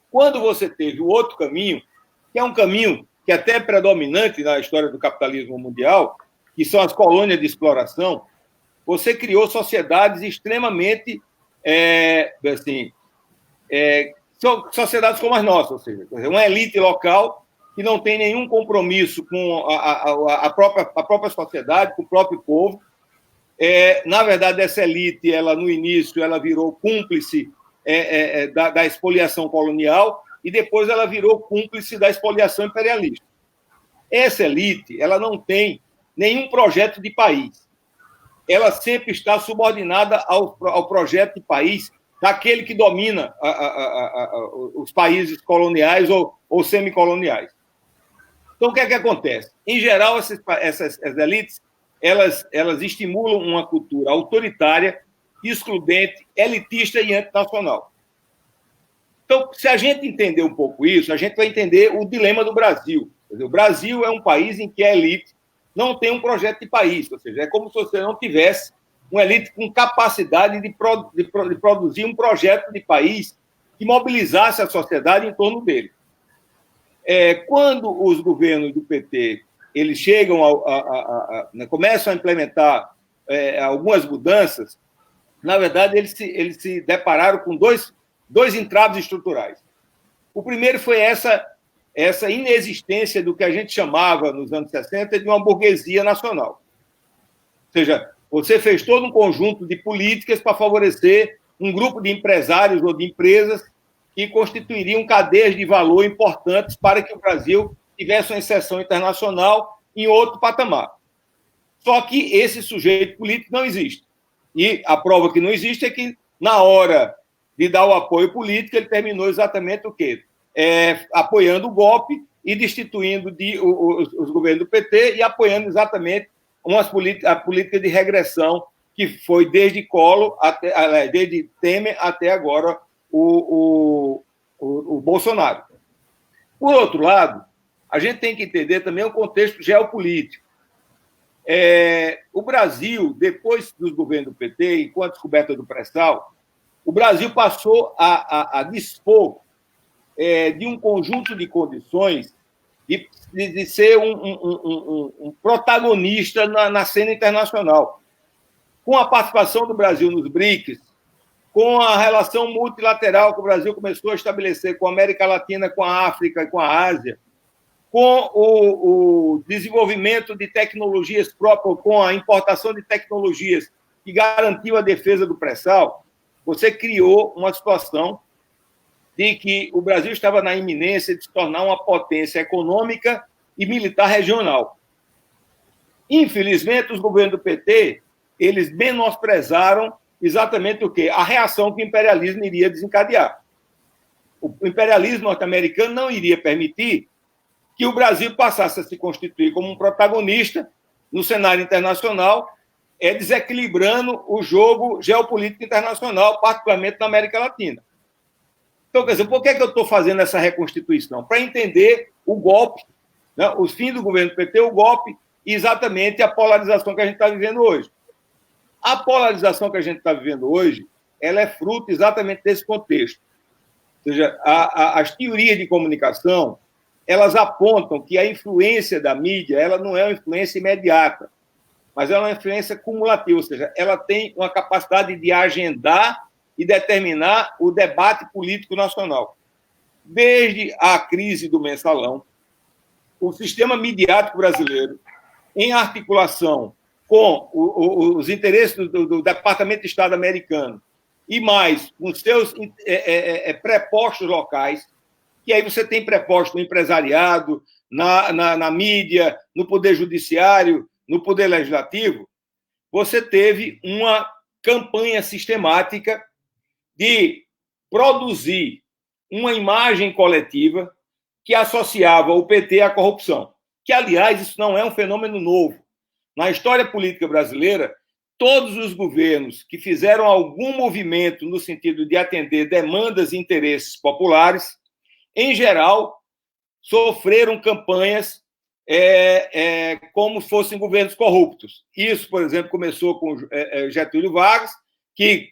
Quando você teve o outro caminho, que é um caminho que é até predominante na história do capitalismo mundial, que são as colônias de exploração, você criou sociedades extremamente, sociedades como as nossas, ou seja, uma elite local que não tem nenhum compromisso com a própria sociedade, com o próprio povo. Na verdade, essa elite, ela no início, ela virou cúmplice da expoliação colonial e depois ela virou cúmplice da expoliação imperialista. Essa elite, ela não tem nenhum projeto de país. Ela sempre está subordinada ao projeto de país daquele que domina os países coloniais ou semicoloniais. Então, o que é que acontece? Em geral, essas elites, elas estimulam uma cultura autoritária, excludente, elitista e antinacional. Então, se a gente entender um pouco isso, a gente vai entender o dilema do Brasil. Quer dizer, o Brasil é um país em que a elite não tem um projeto de país, ou seja, é como se você não tivesse uma elite com capacidade de produzir um projeto de país que mobilizasse a sociedade em torno dele. Quando os governos do PT eles chegam começam a implementar algumas mudanças, na verdade, eles se depararam com dois entraves estruturais. O primeiro foi essa inexistência do que a gente chamava, nos anos 60, de uma burguesia nacional. Ou seja, você fez todo um conjunto de políticas para favorecer um grupo de empresários ou de empresas que constituiriam cadeias de valor importantes para que o Brasil tivesse uma inserção internacional em outro patamar. Só que esse sujeito político não existe. E a prova que não existe é que, na hora de dar o apoio político, ele terminou exatamente o quê? Apoiando o golpe e destituindo os governos do PT e apoiando exatamente a política de regressão que foi desde Collor, desde Temer até agora o Bolsonaro. Por outro lado, a gente tem que entender também o contexto geopolítico. O Brasil, depois dos governos do PT, enquanto descoberta do pré-sal, o Brasil passou a dispor de um conjunto de condições de ser um protagonista na cena internacional. Com a participação do Brasil nos BRICS, com a relação multilateral que o Brasil começou a estabelecer com a América Latina, com a África e com a Ásia, com o desenvolvimento de tecnologias próprias, com a importação de tecnologias que garantiu a defesa do pré-sal, você criou uma situação de que o Brasil estava na iminência de se tornar uma potência econômica e militar regional. Infelizmente, os governos do PT, eles menosprezaram exatamente o quê? A reação que o imperialismo iria desencadear. O imperialismo norte-americano não iria permitir que o Brasil passasse a se constituir como um protagonista no cenário internacional, desequilibrando o jogo geopolítico internacional, particularmente na América Latina. Então, quer dizer, por que eu estou fazendo essa reconstituição? Para entender o golpe, né, os fins do governo do PT, o golpe e exatamente a polarização que a gente está vivendo hoje. A polarização que a gente está vivendo hoje, ela é fruto exatamente desse contexto. Ou seja, as teorias de comunicação, elas apontam que a influência da mídia, ela não é uma influência imediata, mas ela é uma influência cumulativa, ou seja, ela tem uma capacidade de agendar e determinar o debate político nacional. Desde a crise do mensalão, o sistema midiático brasileiro, em articulação com os interesses do Departamento de Estado americano e mais os seus prepostos locais, que aí você tem prepostos no empresariado, na mídia, no poder judiciário, no poder legislativo, você teve uma campanha sistemática de produzir uma imagem coletiva que associava o PT à corrupção. Que, aliás, isso não é um fenômeno novo. Na história política brasileira, todos os governos que fizeram algum movimento no sentido de atender demandas e interesses populares, em geral, sofreram campanhas como fossem governos corruptos. Isso, por exemplo, começou com Getúlio Vargas, que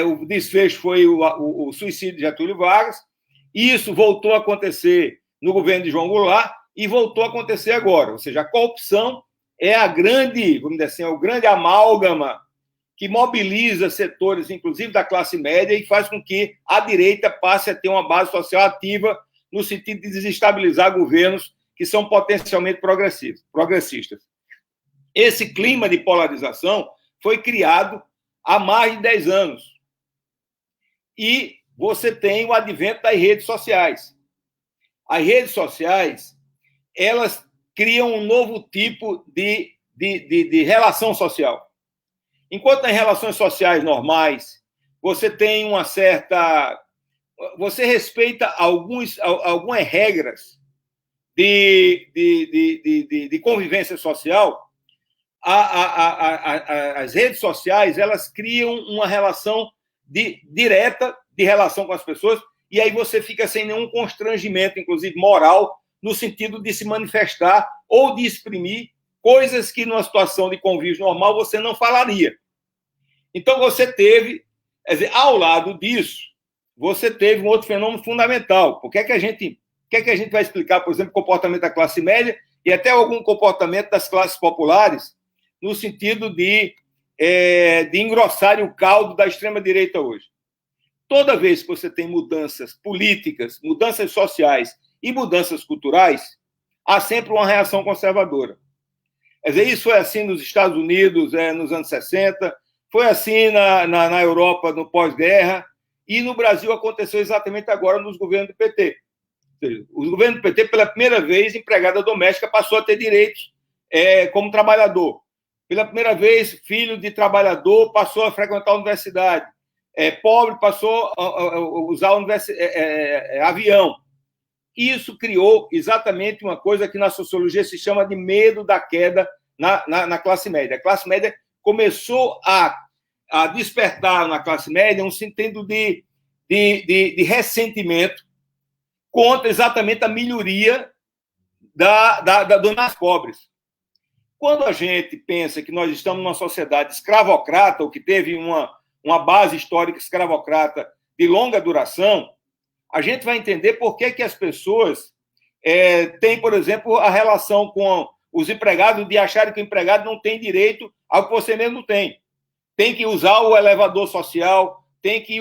o desfecho foi o suicídio de Getúlio Vargas. Isso voltou a acontecer no governo de João Goulart e voltou a acontecer agora. Ou seja, a corrupção é a grande, vamos dizer assim, é o grande amálgama que mobiliza setores, inclusive da classe média, e faz com que a direita passe a ter uma base social ativa no sentido de desestabilizar governos que são potencialmente progressistas. Esse clima de polarização foi criado há mais de 10 anos. E você tem o advento das redes sociais. As redes sociais, elas criam um novo tipo de relação social. Enquanto nas relações sociais normais, você tem uma certa... Você respeita algumas regras de convivência social. As redes sociais, elas criam uma relação direta de relação com as pessoas, e aí você fica sem nenhum constrangimento, inclusive moral, no sentido de se manifestar ou de exprimir coisas que, numa situação de convívio normal, você não falaria. Então, você teve, quer dizer, ao lado disso, você teve um outro fenômeno fundamental. O que é que a gente vai explicar, por exemplo, o comportamento da classe média e até algum comportamento das classes populares, no sentido de engrossarem o caldo da extrema-direita hoje. Toda vez que você tem mudanças políticas, mudanças sociais e mudanças culturais, há sempre uma reação conservadora. Quer dizer, isso foi assim nos Estados Unidos nos anos 60, foi assim na Europa no pós-guerra, e no Brasil aconteceu exatamente agora nos governos do PT. Ou seja, os governos do PT, pela primeira vez, empregada doméstica passou a ter direitos como trabalhador. Pela primeira vez, filho de trabalhador passou a frequentar a universidade. Pobre passou a usar avião. Isso criou exatamente uma coisa que na sociologia se chama de medo da queda na classe média. A classe média começou a despertar na classe média um sentido de ressentimento contra exatamente a melhoria dos mais pobres. Quando a gente pensa que nós estamos numa sociedade escravocrata, ou que teve uma base histórica escravocrata de longa duração, a gente vai entender por que as pessoas têm, por exemplo, a relação com os empregados de acharem que o empregado não tem direito ao que você mesmo tem. Tem que usar o elevador social, tem que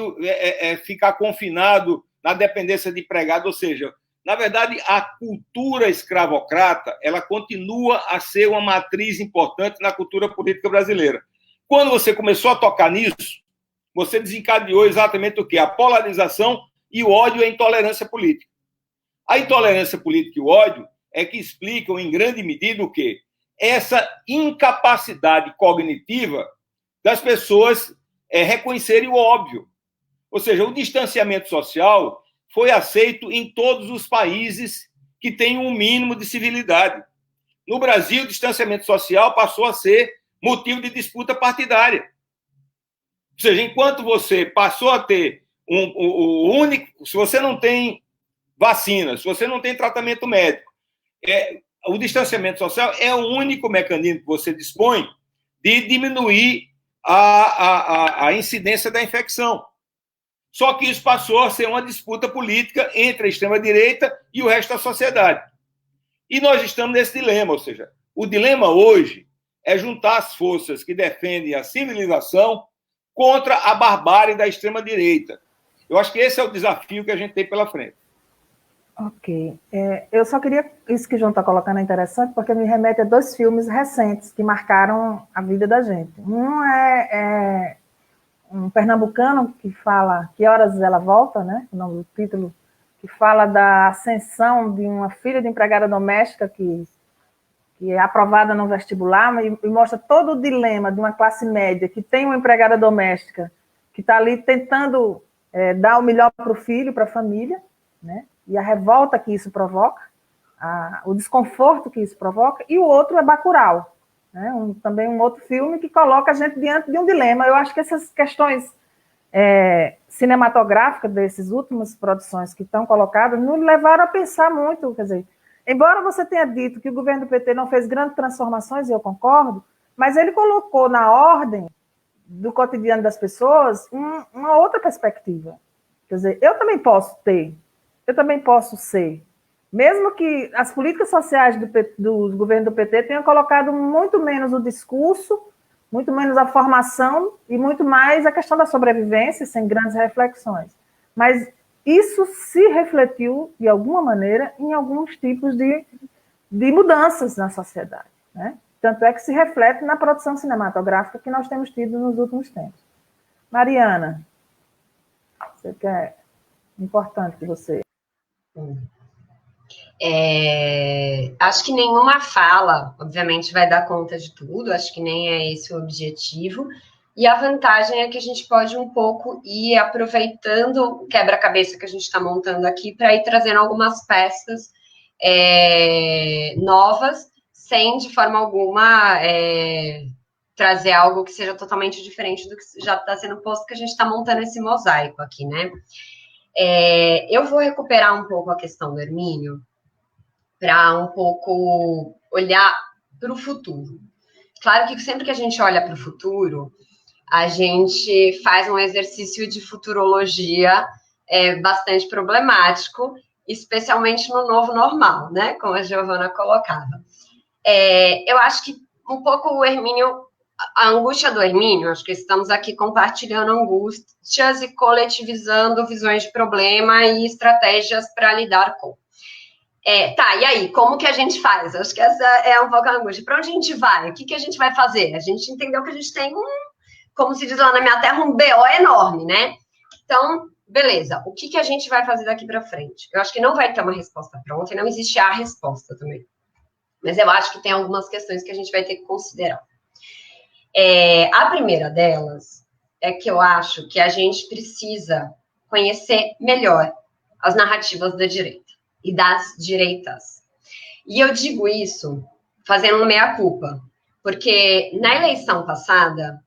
ficar confinado na dependência de empregado, ou seja, Na verdade, a cultura escravocrata, ela continua a ser uma matriz importante na cultura política brasileira. Quando você começou a tocar nisso, você desencadeou exatamente o quê? A polarização e o ódio e a intolerância política. A intolerância política e o ódio é que explicam, em grande medida, o quê? Essa incapacidade cognitiva das pessoas reconhecerem o óbvio. Ou seja, o distanciamento social foi aceito em todos os países que têm um mínimo de civilidade. No Brasil, o distanciamento social passou a ser motivo de disputa partidária. Ou seja, enquanto você passou a ter o único... Se você não tem vacina, se você não tem tratamento médico, o distanciamento social é o único mecanismo que você dispõe de diminuir a incidência da infecção. Só que isso passou a ser uma disputa política entre a extrema-direita e o resto da sociedade. E nós estamos nesse dilema, ou seja, o dilema hoje é juntar as forças que defendem a civilização contra a barbárie da extrema-direita. Eu acho que esse é o desafio que a gente tem pela frente. Ok. Eu só queria... Isso que o João está colocando é interessante, porque me remete a 2 filmes recentes que marcaram a vida da gente. Um é um pernambucano que fala Que Horas Ela Volta, né? O nome do título, que fala da ascensão de uma filha de empregada doméstica que é aprovada no vestibular e mostra todo o dilema de uma classe média que tem uma empregada doméstica que está ali tentando dar o melhor para o filho, para a família, né? E a revolta que isso provoca, o desconforto que isso provoca, e o outro é Bacurau, né? Também um outro filme que coloca a gente diante de um dilema. Eu acho que essas questões cinematográficas dessas últimas produções que estão colocadas nos levaram a pensar muito, quer dizer, embora você tenha dito que o governo do PT não fez grandes transformações, e eu concordo, mas ele colocou na ordem do cotidiano das pessoas uma outra perspectiva. Quer dizer, eu também posso ser, mesmo que as políticas sociais do governo do PT tenham colocado muito menos o discurso, muito menos a formação e muito mais a questão da sobrevivência, sem grandes reflexões. Mas isso se refletiu, de alguma maneira, em alguns tipos de mudanças na sociedade, né? Tanto é que se reflete na produção cinematográfica que nós temos tido nos últimos tempos. Mariana, você quer... Importante que você... Acho que nenhuma fala, obviamente, vai dar conta de tudo, acho que nem é esse o objetivo, e a vantagem é que a gente pode um pouco ir aproveitando o quebra-cabeça que a gente está montando aqui para ir trazendo algumas peças novas, sem, de forma alguma, trazer algo que seja totalmente diferente do que já está sendo posto, que a gente está montando esse mosaico aqui, né? Eu vou recuperar um pouco a questão do Hermínio, para um pouco olhar para o futuro. Claro que sempre que a gente olha para o futuro, a gente faz um exercício de futurologia bastante problemático, especialmente no novo normal, né? Como a Giovana colocava. Eu acho que um pouco o Hermínio, a angústia do Hermínio, acho que estamos aqui compartilhando angústias e coletivizando visões de problema e estratégias para lidar com. E aí, como que a gente faz? Acho que essa é um pouco a angústia. Para onde a gente vai? O que a gente vai fazer? A gente entendeu que a gente tem como se diz lá na minha terra, um BO enorme, né? Então, beleza. O que a gente vai fazer daqui para frente? Eu acho que não vai ter uma resposta pronta e não existe a resposta também. Mas eu acho que tem algumas questões que a gente vai ter que considerar. A primeira delas é que eu acho que a gente precisa conhecer melhor as narrativas da direita e das direitas. E eu digo isso fazendo meia-culpa, porque na eleição passada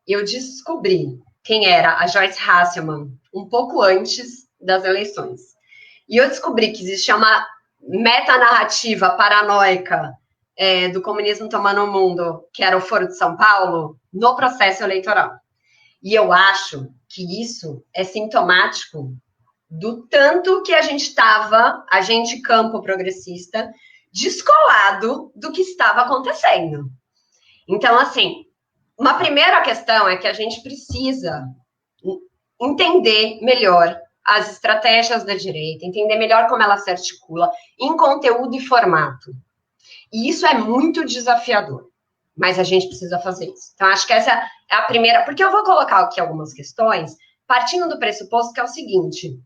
eu descobri quem era a Joyce Hasselman um pouco antes das eleições. E eu descobri que existia uma metanarrativa paranoica do comunismo tomando o mundo, que era o Foro de São Paulo, no processo eleitoral. E eu acho que isso é sintomático do tanto que a gente campo progressista, descolado do que estava acontecendo. Então, assim, uma primeira questão é que a gente precisa entender melhor as estratégias da direita, entender melhor como ela se articula em conteúdo e formato. E isso é muito desafiador, mas a gente precisa fazer isso. Então, acho que essa é a primeira, porque eu vou colocar aqui algumas questões, partindo do pressuposto que é o seguinte,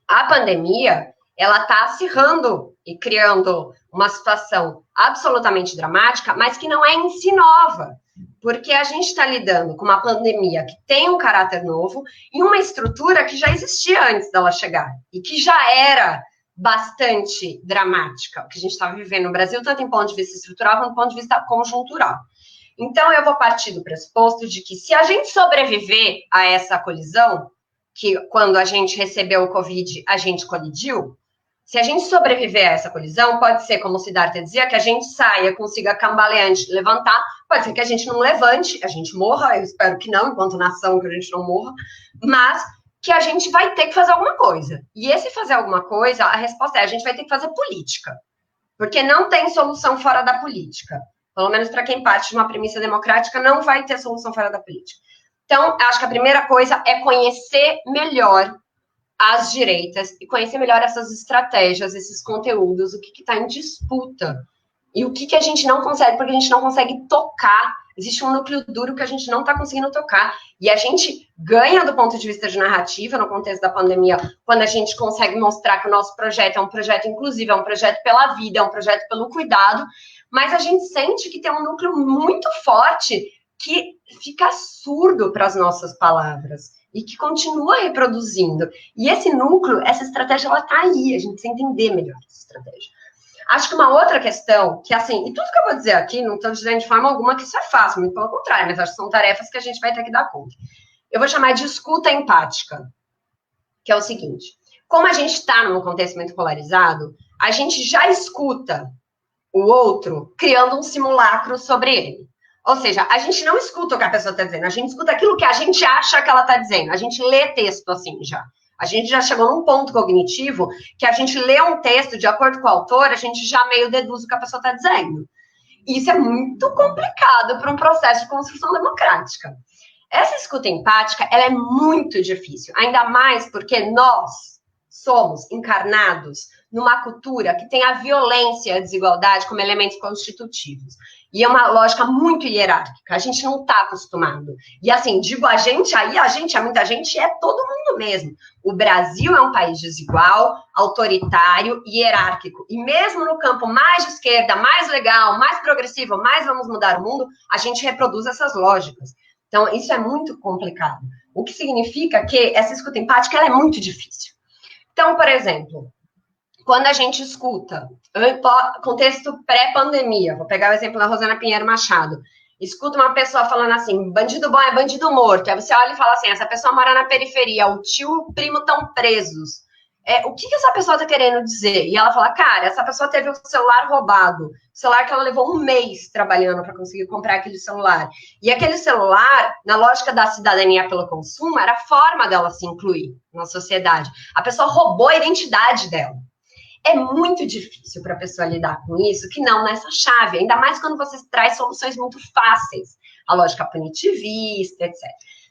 a pandemia, ela está acirrando e criando uma situação absolutamente dramática, mas que não é em si nova, porque a gente está lidando com uma pandemia que tem um caráter novo e uma estrutura que já existia antes dela chegar e que já era bastante dramática, o que a gente está vivendo no Brasil, tanto em ponto de vista estrutural quanto em ponto de vista conjuntural. Então, eu vou partir do pressuposto de que se a gente sobreviver a essa colisão, que quando a gente recebeu o Covid, a gente colidiu, se a gente sobreviver a essa colisão, pode ser, como o Siddhartha dizia, que a gente saia, consiga cambaleante levantar, pode ser que a gente não levante, a gente morra, eu espero que não, enquanto nação, que a gente não morra, mas que a gente vai ter que fazer alguma coisa. E esse fazer alguma coisa, a resposta é, a gente vai ter que fazer política, porque não tem solução fora da política. Pelo menos para quem parte de uma premissa democrática, não vai ter solução fora da política. Então, acho que a primeira coisa é conhecer melhor as direitas e conhecer melhor essas estratégias, esses conteúdos, o que está em disputa. E o que a gente não consegue, porque a gente não consegue tocar. Existe um núcleo duro que a gente não está conseguindo tocar. E a gente ganha do ponto de vista de narrativa, no contexto da pandemia, quando a gente consegue mostrar que o nosso projeto é um projeto inclusivo, é um projeto pela vida, é um projeto pelo cuidado, mas a gente sente que tem um núcleo muito forte que fica surdo para as nossas palavras e que continua reproduzindo. E esse núcleo, essa estratégia, ela está aí, a gente precisa entender melhor essa estratégia. Acho que uma outra questão, que assim, e tudo que eu vou dizer aqui, não estou dizendo de forma alguma que isso é fácil, muito pelo contrário, mas acho que são tarefas que a gente vai ter que dar conta. Eu vou chamar de escuta empática, que é o seguinte, como a gente está num contexto muito polarizado, a gente já escuta o outro criando um simulacro sobre ele. Ou seja, a gente não escuta o que a pessoa está dizendo, a gente escuta aquilo que a gente acha que ela está dizendo, a gente lê texto assim já. A gente já chegou num ponto cognitivo que a gente lê um texto, de acordo com o autor, a gente já meio deduz o que a pessoa está dizendo. Isso é muito complicado para um processo de construção democrática. Essa escuta empática, ela é muito difícil, ainda mais porque nós somos encarnados numa cultura que tem a violência e a desigualdade como elementos constitutivos. E é uma lógica muito hierárquica, a gente não está acostumado. E assim, digo a gente, é muita gente, é todo mundo mesmo. O Brasil é um país desigual, autoritário e hierárquico. E mesmo no campo mais de esquerda, mais legal, mais progressivo, mais vamos mudar o mundo, a gente reproduz essas lógicas. Então, isso é muito complicado. O que significa que essa escuta empática ela é muito difícil. Então, por exemplo, quando a gente escuta, contexto pré-pandemia, vou pegar o exemplo da Rosana Pinheiro Machado, escuta uma pessoa falando assim, bandido bom é bandido morto, aí você olha e fala assim, essa pessoa mora na periferia, o tio e o primo estão presos. O que essa pessoa está querendo dizer? E ela fala, cara, essa pessoa teve o celular roubado, o celular que ela levou um mês trabalhando para conseguir comprar aquele celular. E aquele celular, na lógica da cidadania pelo consumo, era a forma dela se incluir na sociedade. A pessoa roubou a identidade dela. É muito difícil para a pessoa lidar com isso, que não nessa chave, ainda mais quando você traz soluções muito fáceis, a lógica punitivista, etc.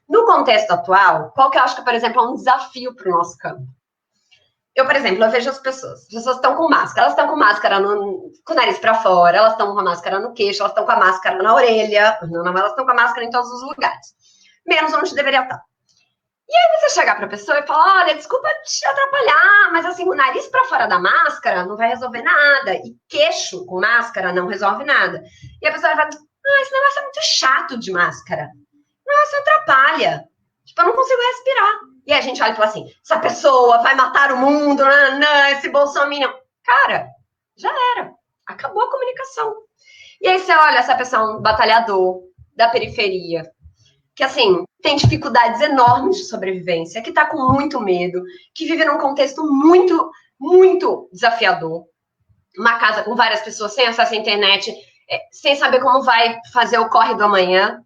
No contexto atual, qual que eu acho que, por exemplo, é um desafio para o nosso campo? Eu, por exemplo, eu vejo as pessoas estão com máscara, elas estão com máscara com o nariz para fora, elas estão com a máscara no queixo, elas estão com a máscara na orelha, não, elas estão com a máscara em todos os lugares, menos onde deveria estar. E aí você chegar para a pessoa e falar, olha, desculpa te atrapalhar, mas assim, o nariz para fora da máscara não vai resolver nada, e queixo com máscara não resolve nada. E a pessoa vai falar, esse negócio é muito chato de máscara, nossa, atrapalha, tipo, eu não consigo respirar. E a gente olha e fala assim, essa pessoa vai matar o mundo, esse bolsominion. Cara, já era, acabou a comunicação. E aí você olha, essa pessoa é um batalhador da periferia, que, assim, tem dificuldades enormes de sobrevivência, que está com muito medo, que vive num contexto muito, muito desafiador. Uma casa com várias pessoas sem acesso à internet, sem saber como vai fazer o corre do amanhã.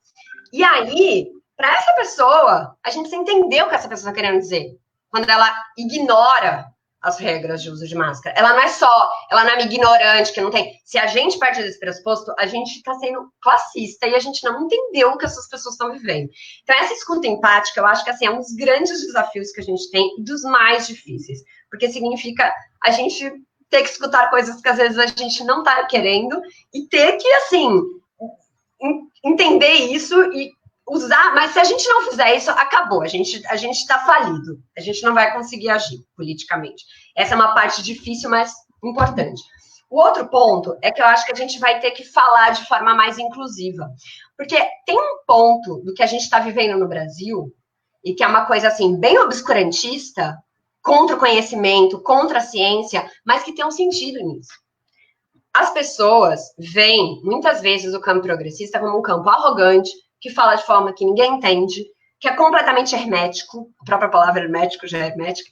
E aí, para essa pessoa, a gente precisa entender o que essa pessoa está querendo dizer. Quando ela ignora as regras de uso de máscara. Ela não é uma ignorante, que não tem... Se a gente parte desse pressuposto, a gente está sendo classista e a gente não entendeu o que essas pessoas estão vivendo. Então, essa escuta empática, eu acho que assim, é um dos grandes desafios que a gente tem e dos mais difíceis, porque significa a gente ter que escutar coisas que às vezes a gente não está querendo e ter que, assim, entender isso e usar, mas se a gente não fizer isso, acabou, a gente está falido, a gente não vai conseguir agir politicamente. Essa é uma parte difícil, mas importante. O outro ponto é que eu acho que a gente vai ter que falar de forma mais inclusiva, porque tem um ponto do que a gente está vivendo no Brasil, e que é uma coisa, assim, bem obscurantista, contra o conhecimento, contra a ciência, mas que tem um sentido nisso. As pessoas veem, muitas vezes, o campo progressista como um campo arrogante, que fala de forma que ninguém entende, que é completamente hermético, a própria palavra hermético já é hermética,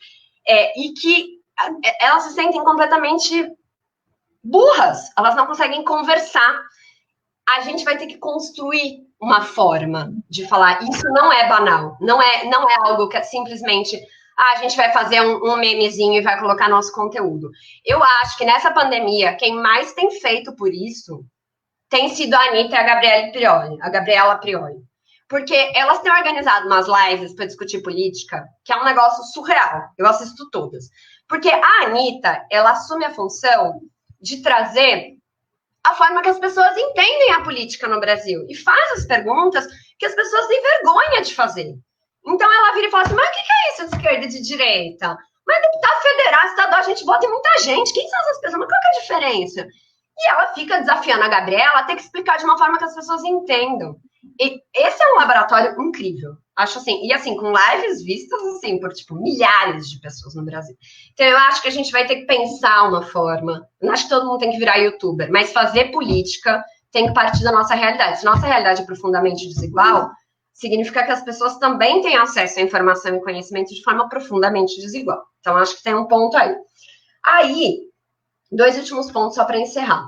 e que elas se sentem completamente burras, elas não conseguem conversar. A gente vai ter que construir uma forma de falar, isso não é banal, não é algo que é simplesmente, a gente vai fazer um memezinho e vai colocar nosso conteúdo. Eu acho que nessa pandemia, quem mais tem feito por isso tem sido a Anitta e a Gabriela Prioli. Porque elas têm organizado umas lives para discutir política, que é um negócio surreal. Eu assisto todas. Porque a Anitta, ela assume a função de trazer a forma que as pessoas entendem a política no Brasil. E faz as perguntas que as pessoas têm vergonha de fazer. Então ela vira e fala assim, mas o que é isso de esquerda e de direita? Mas deputado federal, estadual, a gente vota em muita gente. Quem são essas pessoas? Mas qual que é a diferença? E ela fica desafiando a Gabriela a ter que explicar de uma forma que as pessoas entendam. E esse é um laboratório incrível. Acho assim, e assim, com lives vistas assim, por tipo, milhares de pessoas no Brasil. Então eu acho que a gente vai ter que pensar uma forma. Não acho que todo mundo tem que virar youtuber, mas fazer política tem que partir da nossa realidade. Se nossa realidade é profundamente desigual, significa que as pessoas também têm acesso à informação e conhecimento de forma profundamente desigual. Então acho que tem um ponto aí. Aí, 2 últimos pontos só para encerrar.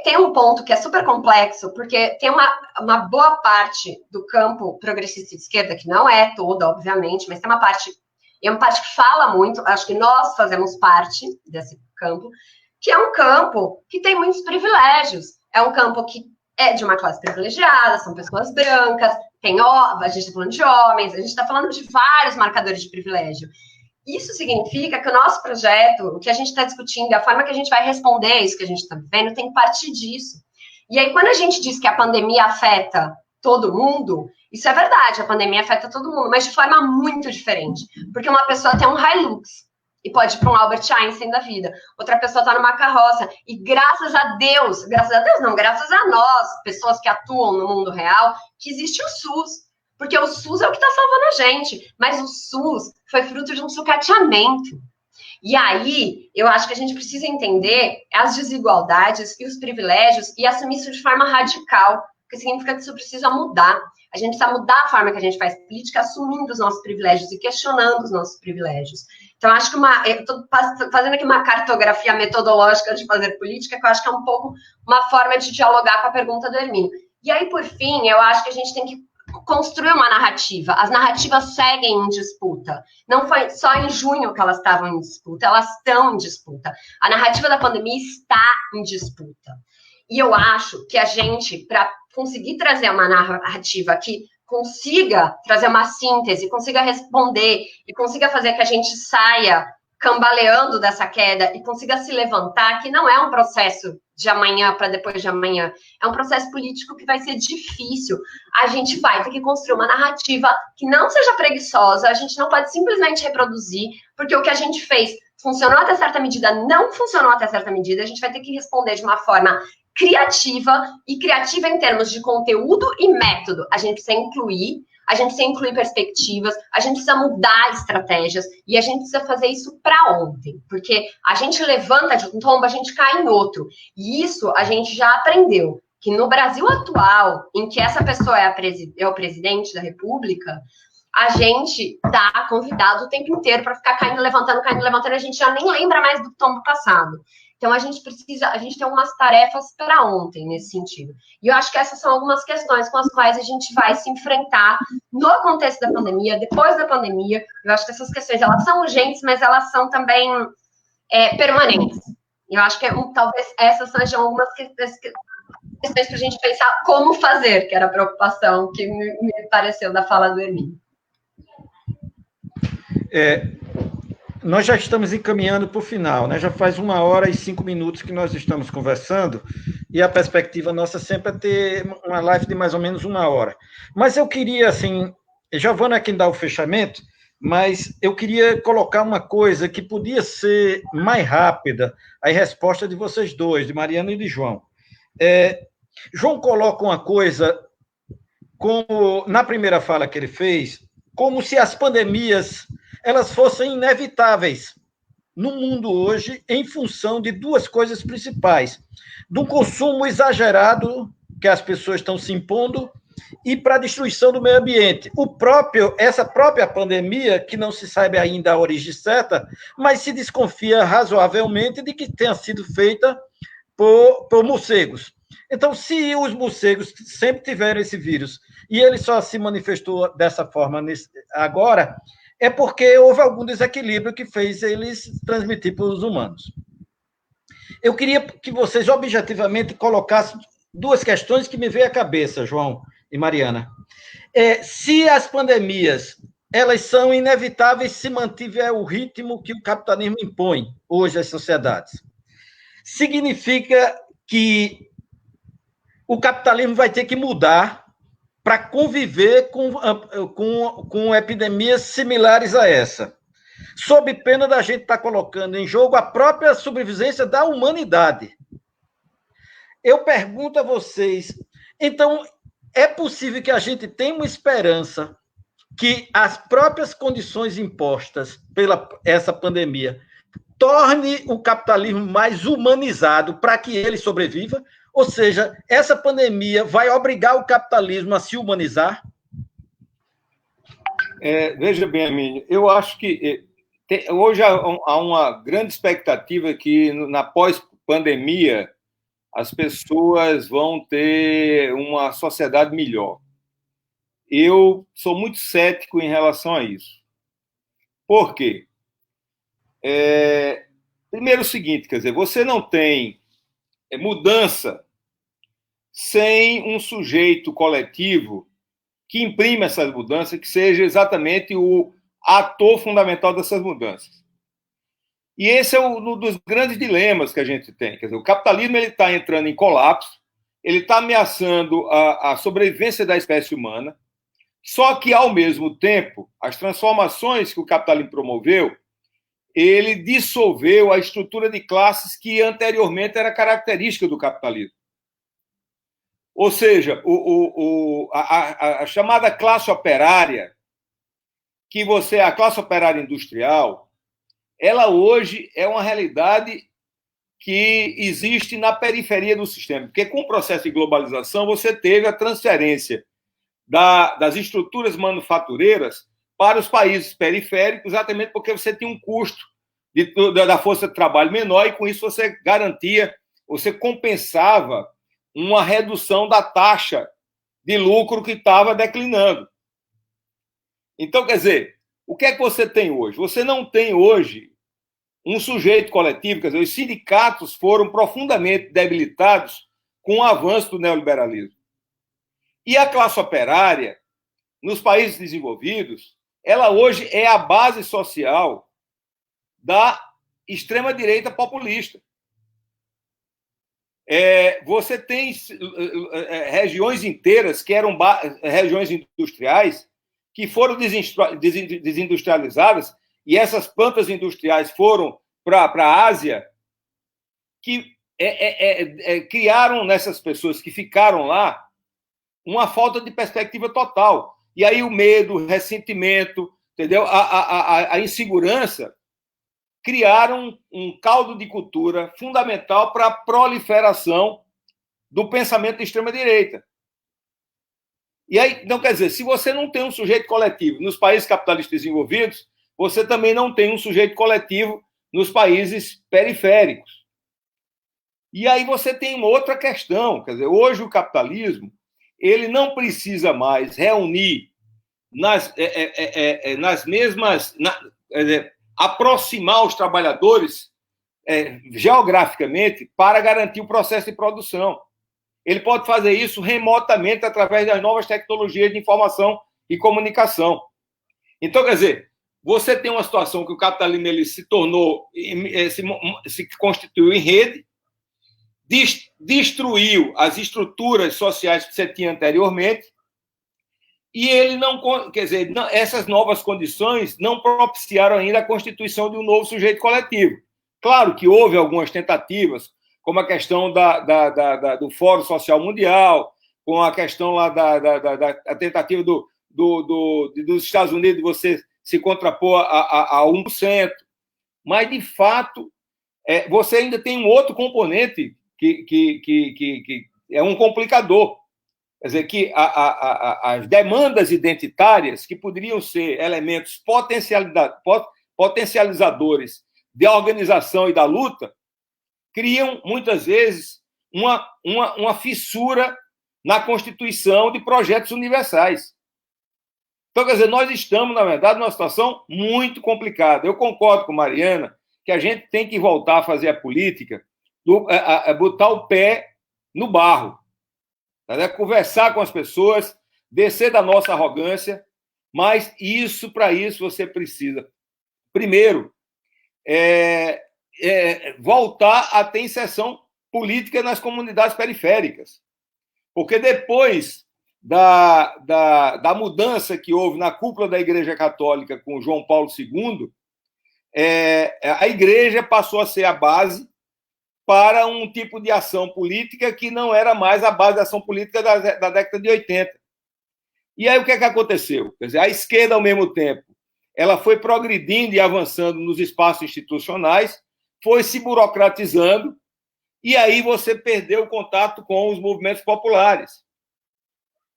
Tem um ponto que é super complexo, porque tem uma boa parte do campo progressista de esquerda, que não é toda, obviamente, mas tem uma parte que fala muito, acho que nós fazemos parte desse campo, que é um campo que tem muitos privilégios. É um campo que é de uma classe privilegiada, são pessoas brancas, a gente está falando de homens, a gente está falando de vários marcadores de privilégio. Isso significa que o nosso projeto, o que a gente está discutindo, a forma que a gente vai responder isso que a gente está vivendo, tem que partir disso. E aí, quando a gente diz que a pandemia afeta todo mundo, isso é verdade, a pandemia afeta todo mundo, mas de forma muito diferente. Porque uma pessoa tem um Hilux e pode ir para um Albert Einstein da vida. Outra pessoa está numa carroça. E graças a Deus não, graças a nós, pessoas que atuam no mundo real, que existe o SUS. Porque o SUS é o que está salvando a gente. Mas o SUS foi fruto de um sucateamento. E aí, eu acho que a gente precisa entender as desigualdades e os privilégios e assumir isso de forma radical. Porque significa que isso precisa mudar. A gente precisa mudar a forma que a gente faz política, assumindo os nossos privilégios e questionando os nossos privilégios. Então, acho que eu estou fazendo aqui uma cartografia metodológica de fazer política, que eu acho que é um pouco uma forma de dialogar com a pergunta do Hermínio. E aí, por fim, eu acho que a gente tem que construir uma narrativa. As narrativas seguem em disputa. Não foi só em junho que elas estavam em disputa, elas estão em disputa. A narrativa da pandemia está em disputa. E eu acho que a gente, para conseguir trazer uma narrativa que consiga trazer uma síntese, consiga responder e consiga fazer que a gente saia cambaleando dessa queda e consiga se levantar, que não é um processo de amanhã para depois de amanhã, é um processo político que vai ser difícil. A gente vai ter que construir uma narrativa que não seja preguiçosa, a gente não pode simplesmente reproduzir, porque o que a gente fez funcionou até certa medida, não funcionou até certa medida, a gente vai ter que responder de uma forma criativa, e criativa em termos de conteúdo e método. A gente precisa incluir perspectivas, a gente precisa mudar estratégias, e a gente precisa fazer isso para ontem, porque a gente levanta de um tombo, a gente cai em outro, e isso a gente já aprendeu, que no Brasil atual, em que essa pessoa é o presidente da República, a gente tá convidado o tempo inteiro para ficar caindo, levantando, a gente já nem lembra mais do tombo passado. Então, a gente tem algumas tarefas para ontem nesse sentido. E eu acho que essas são algumas questões com as quais a gente vai se enfrentar no contexto da pandemia, depois da pandemia. Eu acho que essas questões, elas são urgentes, mas elas são também permanentes. Eu acho que talvez essas sejam algumas questões para a gente pensar como fazer, que era a preocupação que me pareceu da fala do Hermínio. Nós já estamos encaminhando para o final, né? Já faz 1h05 que nós estamos conversando, e a perspectiva nossa sempre é ter uma live de mais ou menos 1 hora. Mas eu queria, assim, Giovana é quem dá o fechamento, mas eu queria colocar uma coisa que podia ser mais rápida, a resposta de vocês dois, de Mariana e de João. João coloca uma coisa, como na primeira fala que ele fez, como se as pandemias elas fossem inevitáveis no mundo hoje, em função de duas coisas principais: do consumo exagerado que as pessoas estão se impondo e para a destruição do meio ambiente. Essa própria pandemia, que não se sabe ainda a origem certa, mas se desconfia razoavelmente de que tenha sido feita por morcegos. Então, se os morcegos sempre tiveram esse vírus e ele só se manifestou dessa forma agora, é porque houve algum desequilíbrio que fez eles transmitir para os humanos. Eu queria que vocês objetivamente colocassem duas questões que me veio à cabeça, João e Mariana. Se as pandemias elas são inevitáveis se mantiver o ritmo que o capitalismo impõe hoje às sociedades, significa que o capitalismo vai ter que mudar para conviver com epidemias similares a essa, sob pena da gente estar colocando em jogo a própria sobrevivência da humanidade. Eu pergunto a vocês, então, é possível que a gente tenha uma esperança que as próprias condições impostas pela essa pandemia torne o capitalismo mais humanizado para que ele sobreviva? Ou seja, essa pandemia vai obrigar o capitalismo a se humanizar? Veja bem, Hermínio, eu acho que hoje há uma grande expectativa que na pós-pandemia as pessoas vão ter uma sociedade melhor. Eu sou muito cético em relação a isso. Por quê? Primeiro o seguinte, quer dizer, você não tem mudança sem um sujeito coletivo que imprime essas mudanças, que seja exatamente o ator fundamental dessas mudanças. E esse é um dos grandes dilemas que a gente tem. Quer dizer, o capitalismo está entrando em colapso, ele está ameaçando a sobrevivência da espécie humana, só que, ao mesmo tempo, as transformações que o capitalismo promoveu, ele dissolveu a estrutura de classes que anteriormente era característica do capitalismo. Ou seja, a chamada classe operária, a classe operária industrial, ela hoje é uma realidade que existe na periferia do sistema, porque com o processo de globalização você teve a transferência das estruturas manufatureiras para os países periféricos, exatamente porque você tinha um custo da força de trabalho menor e com isso você você compensava uma redução da taxa de lucro que estava declinando. Então, quer dizer, o que é que você tem hoje? Você não tem hoje um sujeito coletivo, quer dizer, os sindicatos foram profundamente debilitados com o avanço do neoliberalismo. E a classe operária, nos países desenvolvidos, ela hoje é a base social da extrema-direita populista. Você tem regiões inteiras que eram regiões industriais que foram desindustrializadas e essas plantas industriais foram para a Ásia, que criaram nessas pessoas que ficaram lá uma falta de perspectiva total. E aí o medo, o ressentimento, entendeu? A insegurança criaram um caldo de cultura fundamental para a proliferação do pensamento de extrema-direita. E aí, então, quer dizer, se você não tem um sujeito coletivo nos países capitalistas desenvolvidos, você também não tem um sujeito coletivo nos países periféricos. E aí você tem uma outra questão, quer dizer, hoje o capitalismo ele não precisa mais reunir nas mesmas... quer dizer, aproximar os trabalhadores geograficamente para garantir o processo de produção. Ele pode fazer isso remotamente através das novas tecnologias de informação e comunicação. Então, quer dizer, você tem uma situação que o capitalismo ele se tornou, se constituiu em rede, destruiu as estruturas sociais que você tinha anteriormente, e ele não, quer dizer, essas novas condições não propiciaram ainda a constituição de um novo sujeito coletivo. Claro que houve algumas tentativas, como a questão do Fórum Social Mundial, com a questão lá da tentativa dos Estados Unidos de você se contrapor a 1%, mas, de fato, você ainda tem um outro componente que é um complicador. Quer dizer, que as demandas identitárias, que poderiam ser elementos potencializadores da organização e da luta, criam, muitas vezes, uma fissura na constituição de projetos universais. Então, quer dizer, nós estamos, na verdade, numa situação muito complicada. Eu concordo com Mariana que a gente tem que voltar a fazer a política, botar o pé no barro, conversar com as pessoas, descer da nossa arrogância, mas para isso você precisa, primeiro, voltar a ter inserção política nas comunidades periféricas. Porque depois da mudança que houve na cúpula da Igreja Católica com João Paulo II, a Igreja passou a ser a base para um tipo de ação política que não era mais a base da ação política da década de 80. E aí o que aconteceu? Quer dizer, a esquerda, ao mesmo tempo, ela foi progredindo e avançando nos espaços institucionais, foi se burocratizando, e aí você perdeu o contato com os movimentos populares.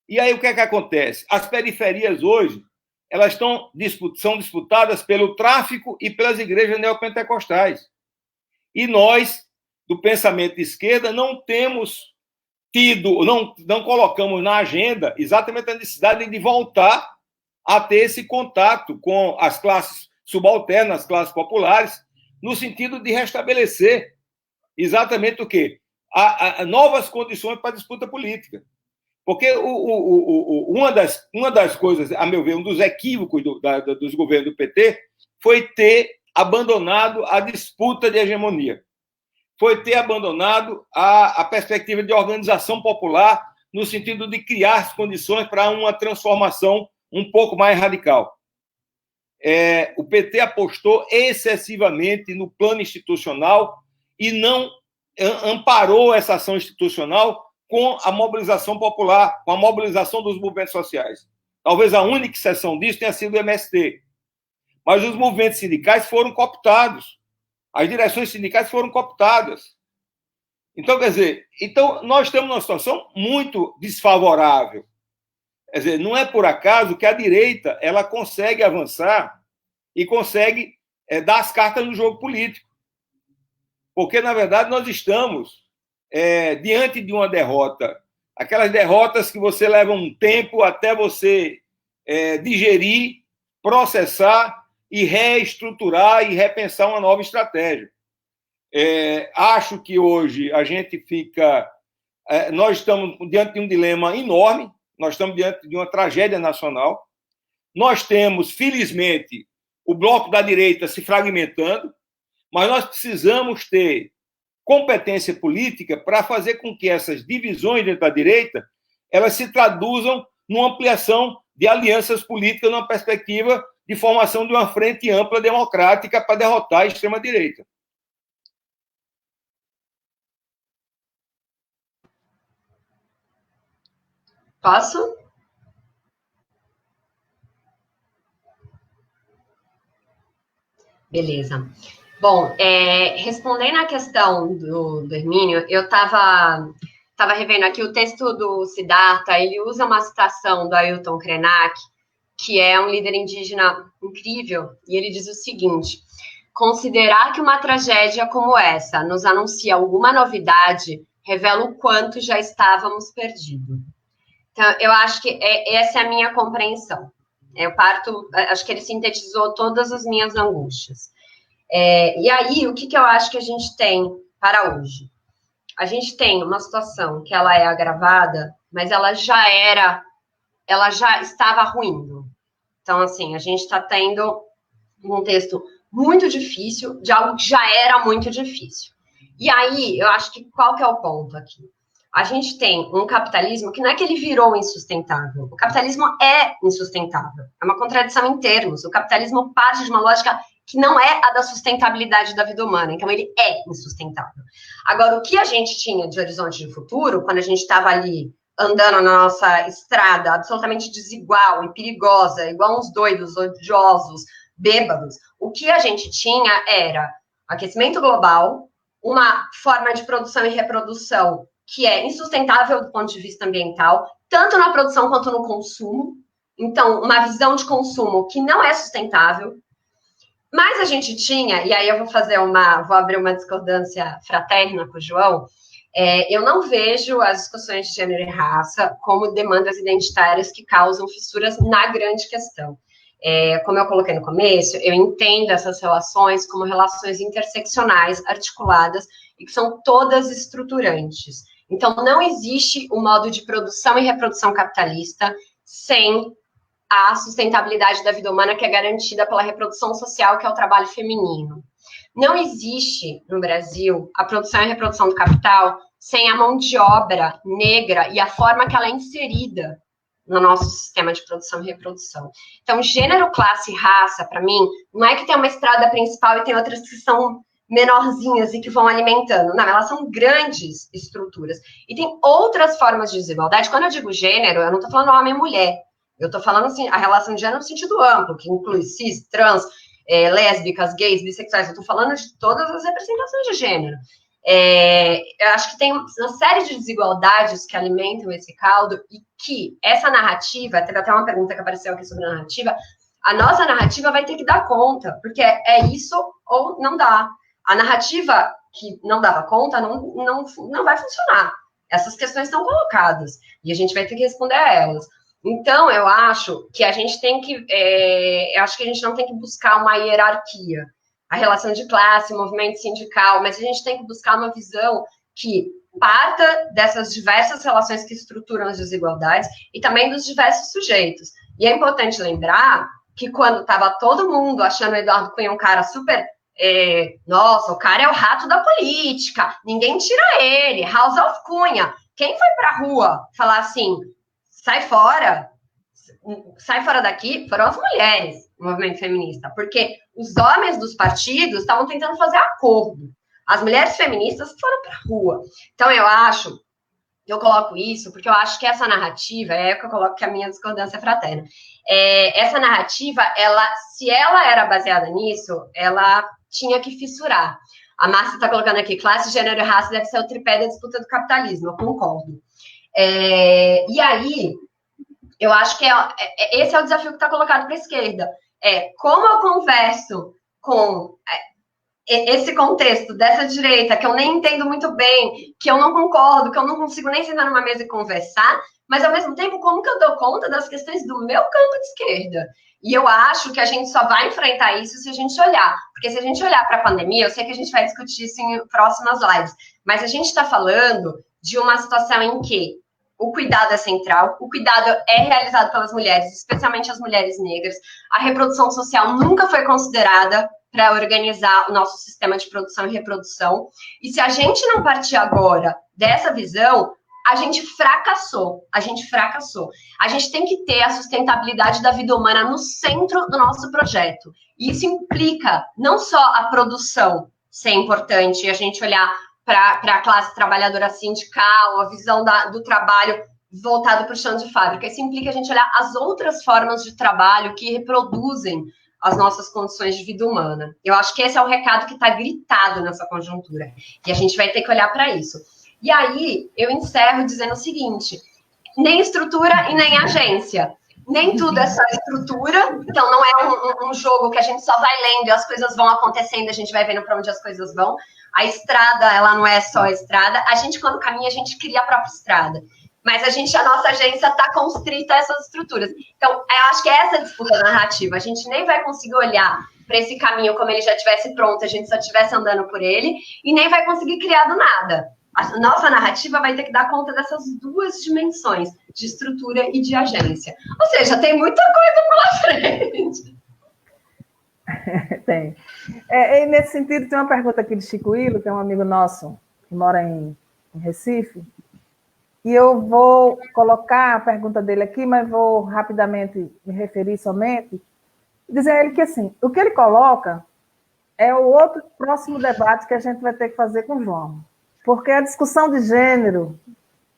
E aí o que acontece? As periferias hoje, elas são disputadas pelo tráfico e pelas igrejas neopentecostais. E nós, do pensamento de esquerda, não temos tido, não colocamos na agenda exatamente a necessidade de voltar a ter esse contato com as classes subalternas, as classes populares, no sentido de restabelecer exatamente o quê? Novas condições para a disputa política. Porque uma das coisas, a meu ver, um dos equívocos dos governos do PT foi ter abandonado a disputa de hegemonia. Foi ter abandonado a perspectiva de organização popular no sentido de criar as condições para uma transformação um pouco mais radical. O PT apostou excessivamente no plano institucional e não amparou essa ação institucional com a mobilização popular, com a mobilização dos movimentos sociais. Talvez a única exceção disso tenha sido o MST. Mas os movimentos sindicais foram cooptados. As direções sindicais foram cooptadas. Então, quer dizer, nós estamos numa situação muito desfavorável. Quer dizer, não é por acaso que a direita ela consegue avançar e consegue dar as cartas no jogo político. Porque, na verdade, nós estamos diante de uma derrota. Aquelas derrotas que você leva um tempo até você digerir, processar e reestruturar e repensar uma nova estratégia. Acho que hoje a gente fica... nós estamos diante de um dilema enorme, nós estamos diante de uma tragédia nacional. Nós temos, felizmente, o bloco da direita se fragmentando, mas nós precisamos ter competência política para fazer com que essas divisões dentro da direita elas se traduzam numa ampliação de alianças políticas numa perspectiva de formação de uma frente ampla democrática para derrotar a extrema-direita. Posso? Beleza. Bom, respondendo à questão do Hermínio, eu estava revendo aqui o texto do Siddhartha, ele usa uma citação do Ailton Krenak, que é um líder indígena incrível, e ele diz o seguinte: considerar que uma tragédia como essa nos anuncia alguma novidade revela o quanto já estávamos perdidos. Então, eu acho que essa é a minha compreensão. Acho que ele sintetizou todas as minhas angústias. E aí, o que eu acho que a gente tem para hoje? A gente tem uma situação que ela é agravada, mas ela já estava ruindo. Então, assim, a gente está tendo um contexto muito difícil de algo que já era muito difícil. E aí, eu acho que qual que é o ponto aqui? A gente tem um capitalismo que não é que ele virou insustentável. O capitalismo é insustentável. É uma contradição em termos. O capitalismo parte de uma lógica que não é a da sustentabilidade da vida humana. Então, ele é insustentável. Agora, o que a gente tinha de horizonte de futuro, quando a gente estava ali andando na nossa estrada absolutamente desigual e perigosa, igual uns doidos, odiosos, bêbados, o que a gente tinha era aquecimento global, uma forma de produção e reprodução que é insustentável do ponto de vista ambiental, tanto na produção quanto no consumo. Então, uma visão de consumo que não é sustentável. Mas a gente tinha, e aí eu vou abrir uma discordância fraterna com o João, eu não vejo as discussões de gênero e raça como demandas identitárias que causam fissuras na grande questão. Como eu coloquei no começo, eu entendo essas relações como relações interseccionais, articuladas, e que são todas estruturantes. Então, não existe um modo de produção e reprodução capitalista sem a sustentabilidade da vida humana que é garantida pela reprodução social, que é o trabalho feminino. Não existe, no Brasil, a produção e reprodução do capital sem a mão de obra negra e a forma que ela é inserida no nosso sistema de produção e reprodução. Então, gênero, classe e raça, para mim, não é que tem uma estrada principal e tem outras que são menorzinhas e que vão alimentando. Não, elas são grandes estruturas. E tem outras formas de desigualdade. Quando eu digo gênero, eu não estou falando homem e mulher. Eu estou falando assim, a relação de gênero no sentido amplo, que inclui cis, trans, lésbicas, gays, bissexuais. Eu estou falando de todas as representações de gênero. Eu acho que tem uma série de desigualdades que alimentam esse caldo e que essa narrativa, teve até uma pergunta que apareceu aqui sobre a narrativa, a nossa narrativa vai ter que dar conta, porque é isso ou não dá. A narrativa que não dava conta não vai funcionar. Essas questões estão colocadas e a gente vai ter que responder a elas. Então, eu acho que a gente tem que... eu acho que a gente não tem que buscar uma hierarquia, a relação de classe, movimento sindical, mas a gente tem que buscar uma visão que parta dessas diversas relações que estruturam as desigualdades e também dos diversos sujeitos. E é importante lembrar que quando estava todo mundo achando o Eduardo Cunha um cara super... nossa, o cara é o rato da política, ninguém tira ele, House of Cunha. Quem foi pra rua falar assim, sai fora daqui, foram as mulheres do movimento feminista, porque os homens dos partidos estavam tentando fazer acordo. As mulheres feministas foram pra rua. Então, eu coloco isso, porque eu acho que essa narrativa, que eu coloco que a minha discordância é fraterna. Essa narrativa, se ela era baseada nisso, ela tinha que fissurar. A Márcia está colocando aqui, classe, gênero e raça deve ser o tripé da disputa do capitalismo, eu concordo. E aí, eu acho que esse é o desafio que está colocado para a esquerda. Como eu converso com esse contexto dessa direita, que eu nem entendo muito bem, que eu não concordo, que eu não consigo nem sentar numa mesa e conversar, mas, ao mesmo tempo, como que eu dou conta das questões do meu campo de esquerda? E eu acho que a gente só vai enfrentar isso se a gente olhar. Porque se a gente olhar para a pandemia, eu sei que a gente vai discutir isso em próximas lives, mas a gente está falando de uma situação em que o cuidado é central, o cuidado é realizado pelas mulheres, especialmente as mulheres negras. A reprodução social nunca foi considerada para organizar o nosso sistema de produção e reprodução. E se a gente não partir agora dessa visão, a gente fracassou. A gente tem que ter a sustentabilidade da vida humana no centro do nosso projeto. E isso implica não só a produção ser importante e a gente olhar para a classe trabalhadora sindical, a visão do trabalho voltado para o chão de fábrica. Isso implica a gente olhar as outras formas de trabalho que reproduzem as nossas condições de vida humana. Eu acho que esse é o recado que está gritado nessa conjuntura. E a gente vai ter que olhar para isso. E aí, eu encerro dizendo o seguinte, nem estrutura e nem agência. Nem tudo é só estrutura, então não é um jogo que a gente só vai lendo e as coisas vão acontecendo, a gente vai vendo para onde as coisas vão. A estrada, ela não é só a estrada. A gente, quando caminha, a gente cria a própria estrada. Mas a nossa agência está constrita a essas estruturas. Então, eu acho que é essa disputa narrativa. A gente nem vai conseguir olhar para esse caminho como ele já estivesse pronto, a gente só estivesse andando por ele, e nem vai conseguir criar do nada. A nossa narrativa vai ter que dar conta dessas duas dimensões, de estrutura e de agência. Ou seja, tem muita coisa pela frente. Tem. E nesse sentido, tem uma pergunta aqui de Chico Hilo, que é um amigo nosso que mora em Recife, e eu vou colocar a pergunta dele aqui, mas vou rapidamente me referir somente, dizer a ele que, assim, o que ele coloca é o outro próximo debate que a gente vai ter que fazer com o João. Porque a discussão de gênero,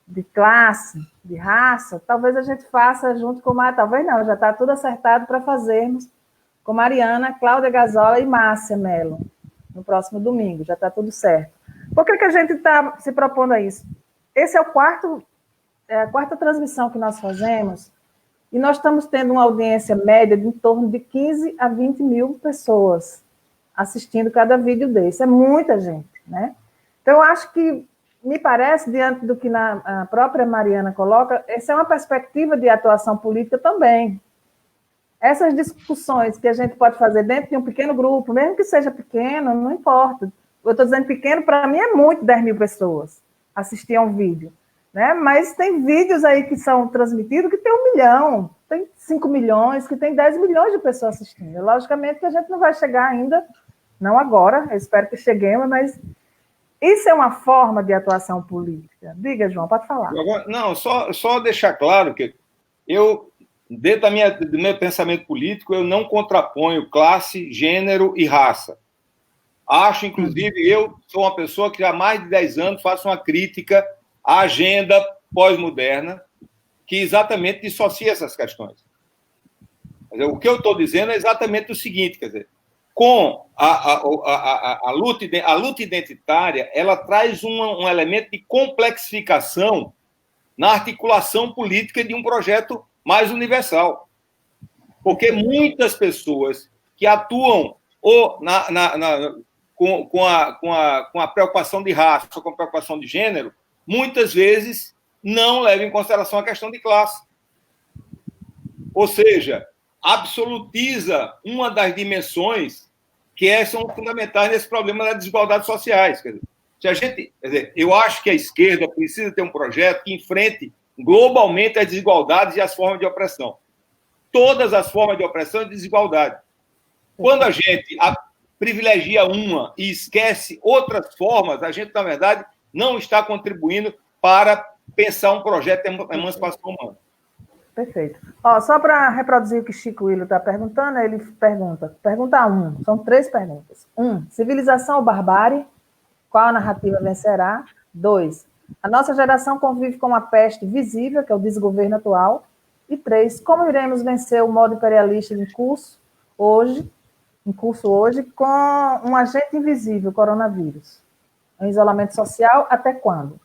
de classe, de raça, talvez a gente faça junto com talvez não, já está tudo acertado para fazermos com Mariana, Cláudia Gazola e Márcia Mello, no próximo domingo, já está tudo certo. Por que a gente está se propondo a isso? Esse é a quarta transmissão que nós fazemos, e nós estamos tendo uma audiência média de em torno de 15 a 20 mil pessoas assistindo cada vídeo desse. É muita gente, né? Então, eu acho que, me parece, diante do que a própria Mariana coloca, essa é uma perspectiva de atuação política também. Essas discussões que a gente pode fazer dentro de um pequeno grupo, mesmo que seja pequeno, não importa. Eu estou dizendo pequeno, para mim é muito 10 mil pessoas assistir a um vídeo, né? Mas tem vídeos aí que são transmitidos que tem 1 milhão, tem 5 milhões, que tem 10 milhões de pessoas assistindo. Logicamente que a gente não vai chegar ainda, não agora, eu espero que cheguemos, mas isso é uma forma de atuação política. Diga, João, pode falar. Não, só deixar claro que eu, dentro do meu pensamento político, eu não contraponho classe, gênero e raça. Acho, inclusive, eu sou uma pessoa que há mais de 10 anos faço uma crítica à agenda pós-moderna que exatamente dissocia essas questões. O que eu estou dizendo é exatamente o seguinte, quer dizer, com a luta identitária, ela traz um elemento de complexificação na articulação política de um projeto mais universal. Porque muitas pessoas que atuam ou com a preocupação de raça ou com a preocupação de gênero, muitas vezes não levam em consideração a questão de classe. Ou seja, absolutiza uma das dimensões que são fundamentais nesse problema das desigualdades sociais. Quer dizer, eu acho que a esquerda precisa ter um projeto que enfrente globalmente as desigualdades e as formas de opressão. Todas as formas de opressão e desigualdade. Quando a gente privilegia uma e esquece outras formas, a gente, na verdade, não está contribuindo para pensar um projeto de emancipação humana. Perfeito. Só para reproduzir o que Chico Hilo está perguntando, ele pergunta 1, são 3 perguntas. 1, civilização ou barbárie? Qual a narrativa vencerá? 2, a nossa geração convive com uma peste visível, que é o desgoverno atual. E 3, como iremos vencer o modo imperialista em curso hoje, com um agente invisível, o coronavírus? O isolamento social, até quando?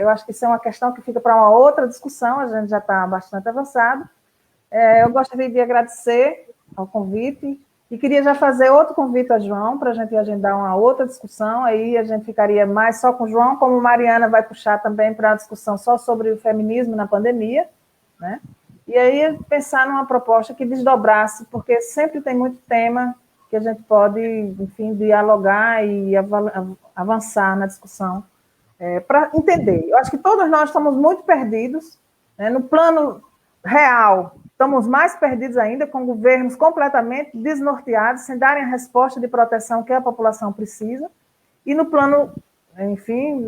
Eu acho que isso é uma questão que fica para uma outra discussão, a gente já está bastante avançado. Eu gostaria de agradecer ao convite e queria já fazer outro convite a João para a gente agendar uma outra discussão, aí a gente ficaria mais só com o João, como Mariana vai puxar também para a discussão só sobre o feminismo na pandemia, né? E aí pensar numa proposta que desdobrasse, porque sempre tem muito tema que a gente pode, enfim, dialogar e avançar na discussão. Para entender. Eu acho que todos nós estamos muito perdidos, né? No plano real, estamos mais perdidos ainda, com governos completamente desnorteados, sem darem a resposta de proteção que a população precisa, e no plano, enfim,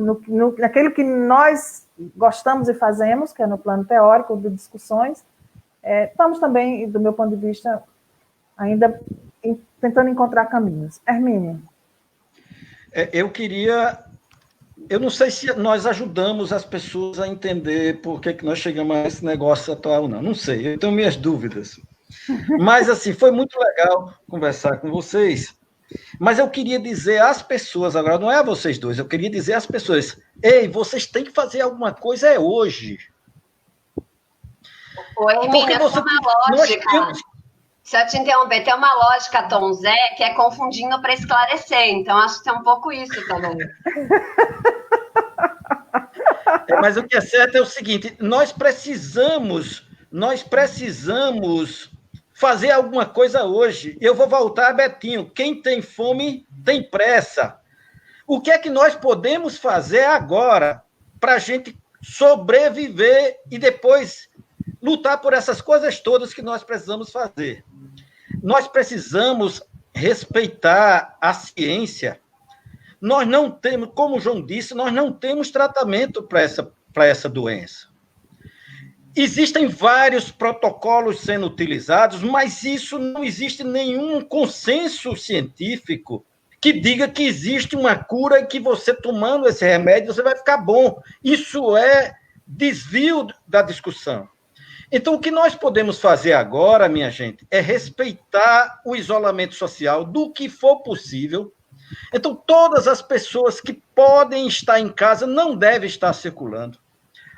naquilo que nós gostamos e fazemos, que é no plano teórico, de discussões, estamos também, do meu ponto de vista, ainda tentando encontrar caminhos. Hermínio. Eu não sei se nós ajudamos as pessoas a entender por que nós chegamos a esse negócio atual, não. Não sei, eu tenho minhas dúvidas. Mas, assim, foi muito legal conversar com vocês. Mas eu queria dizer às pessoas, agora não é a vocês dois, eu queria dizer às pessoas, ei, vocês têm que fazer alguma coisa hoje. Ô, Hermínio, tem uma lógica. Se eu te interromper, tem uma lógica, Tom Zé, que é confundindo para esclarecer. Então, acho que tem um pouco isso também. Mas o que é certo é o seguinte, nós precisamos fazer alguma coisa hoje. Eu vou voltar a Betinho. Quem tem fome tem pressa. O que é que nós podemos fazer agora para a gente sobreviver e depois lutar por essas coisas todas que nós precisamos fazer? Nós precisamos respeitar a ciência. Nós não temos, como o João disse, nós não temos tratamento para essa doença. Existem vários protocolos sendo utilizados, mas isso não existe nenhum consenso científico que diga que existe uma cura e que você tomando esse remédio você vai ficar bom. Isso é desvio da discussão. Então, o que nós podemos fazer agora, minha gente, é respeitar o isolamento social do que for possível. Então, todas as pessoas que podem estar em casa não devem estar circulando.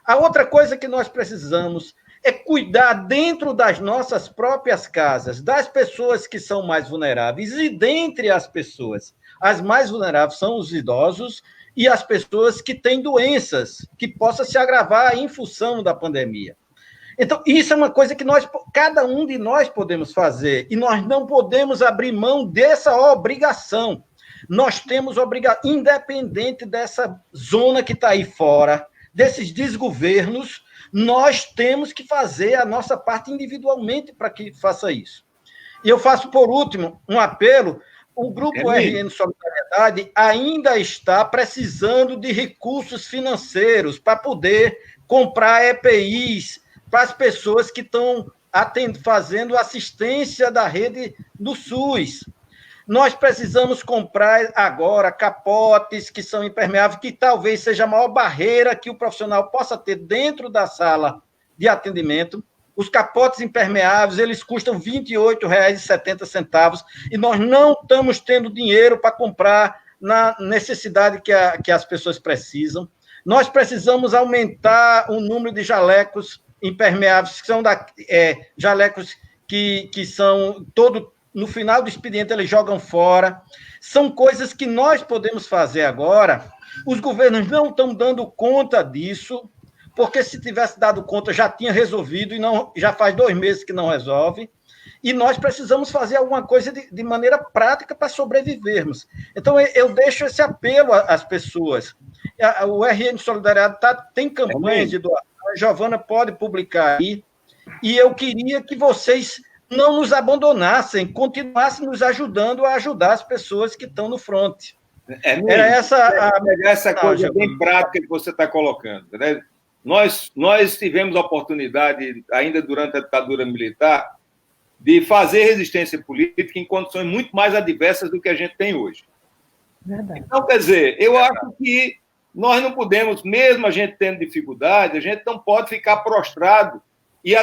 A outra coisa que nós precisamos é cuidar dentro das nossas próprias casas, das pessoas que são mais vulneráveis, e dentre as pessoas, as mais vulneráveis são os idosos e as pessoas que têm doenças que possam se agravar em função da pandemia. Então, isso é uma coisa que cada um de nós podemos fazer, e nós não podemos abrir mão dessa obrigação. Nós temos obrigação, independente dessa zona que está aí fora, desses desgovernos, nós temos que fazer a nossa parte individualmente para que faça isso. E eu faço, por último, um apelo. O Grupo RN Solidariedade ainda está precisando de recursos financeiros para poder comprar EPIs para as pessoas que estão fazendo assistência da rede do SUS. Nós precisamos comprar agora capotes que são impermeáveis, que talvez seja a maior barreira que o profissional possa ter dentro da sala de atendimento. Os capotes impermeáveis, eles custam R$ 28,70, e nós não estamos tendo dinheiro para comprar na necessidade que as pessoas precisam. Nós precisamos aumentar o número de jalecos impermeáveis, que são jalecos que são no final do expediente eles jogam fora. São coisas que nós podemos fazer agora. Os governos não estão dando conta disso, porque se tivesse dado conta já tinha resolvido, e não, já faz 2 meses que não resolve. E nós precisamos fazer alguma coisa de maneira prática para sobrevivermos. Então, eu deixo esse apelo às pessoas. O RN Solidariedade tem campanhas de doação, a Giovana pode publicar aí, e eu queria que vocês não nos abandonassem, continuassem nos ajudando a ajudar as pessoas que estão no front. Era essa coisa bem prática que você está colocando. Né? Nós tivemos a oportunidade, ainda durante a ditadura militar, de fazer resistência política em condições muito mais adversas do que a gente tem hoje. Verdade. Então, quer dizer, eu acho que nós não podemos, mesmo a gente tendo dificuldade, a gente não pode ficar prostrado e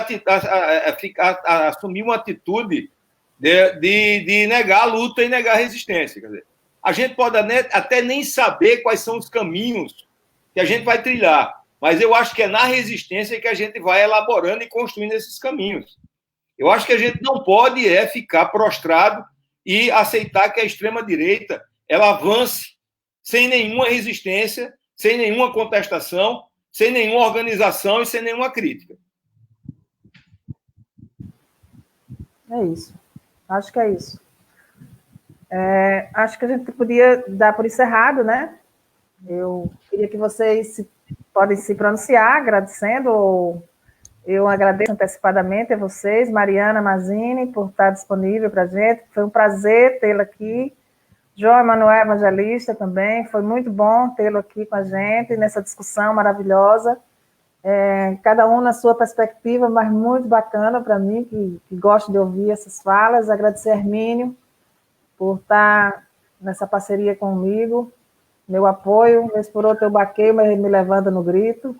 assumir uma atitude de negar a luta e negar a resistência. Quer dizer, a gente pode até nem saber quais são os caminhos que a gente vai trilhar, mas eu acho que é na resistência que a gente vai elaborando e construindo esses caminhos. Eu acho que a gente não pode ficar prostrado e aceitar que a extrema-direita ela avance sem nenhuma resistência, sem nenhuma contestação, sem nenhuma organização e sem nenhuma crítica. É isso. Acho que é isso. Acho que a gente podia dar por encerrado, né? Eu queria que vocês podem se pronunciar, agradecendo. Eu agradeço antecipadamente a vocês, Mariana Mazzini, por estar disponível para a gente. Foi um prazer tê-la aqui. João Emanuel Evangelista também. Foi muito bom tê-lo aqui com a gente, nessa discussão maravilhosa. Cada um na sua perspectiva, mas muito bacana para mim, que gosto de ouvir essas falas. Agradecer a Hermínio por estar nessa parceria comigo, meu apoio, vez por outro eu baqueio, mas ele me levanta no grito,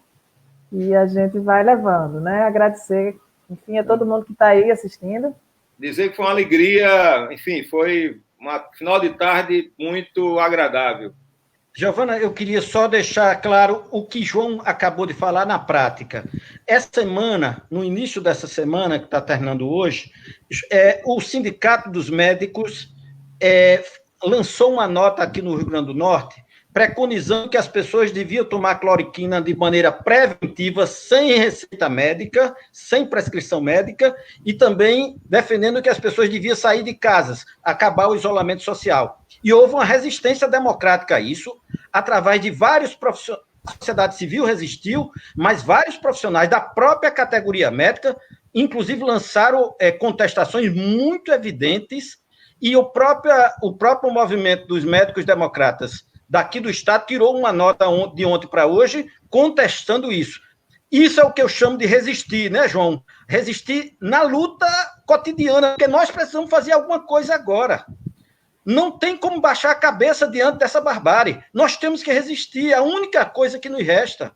e a gente vai levando, né? Agradecer, enfim, a todo mundo que está aí assistindo. Dizer que foi uma alegria, enfim, foi uma final de tarde muito agradável. Giovana, eu queria só deixar claro o que João acabou de falar na prática. Essa semana, no início dessa semana, que está terminando hoje, o Sindicato dos Médicos lançou uma nota aqui no Rio Grande do Norte, preconizando que as pessoas deviam tomar cloroquina de maneira preventiva, sem receita médica, sem prescrição médica, e também defendendo que as pessoas deviam sair de casas, acabar o isolamento social. E houve uma resistência democrática a isso, através de vários profissionais. A sociedade civil resistiu, mas vários profissionais da própria categoria médica, inclusive, lançaram contestações muito evidentes, e o próprio movimento dos médicos democratas daqui do Estado tirou uma nota de ontem para hoje contestando isso. Isso é o que eu chamo de resistir, né, João? Resistir na luta cotidiana, porque nós precisamos fazer alguma coisa agora. Não tem como baixar a cabeça diante dessa barbárie. Nós temos que resistir, é a única coisa que nos resta.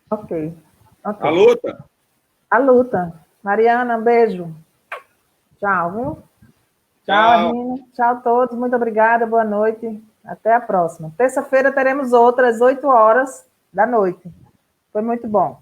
Ok. A luta. A luta. Mariana, beijo. Tchau, viu? Tchau, Arminio. Tchau a todos. Muito obrigada. Boa noite. Até a próxima. Terça-feira teremos outra às 8 horas da noite. Foi muito bom.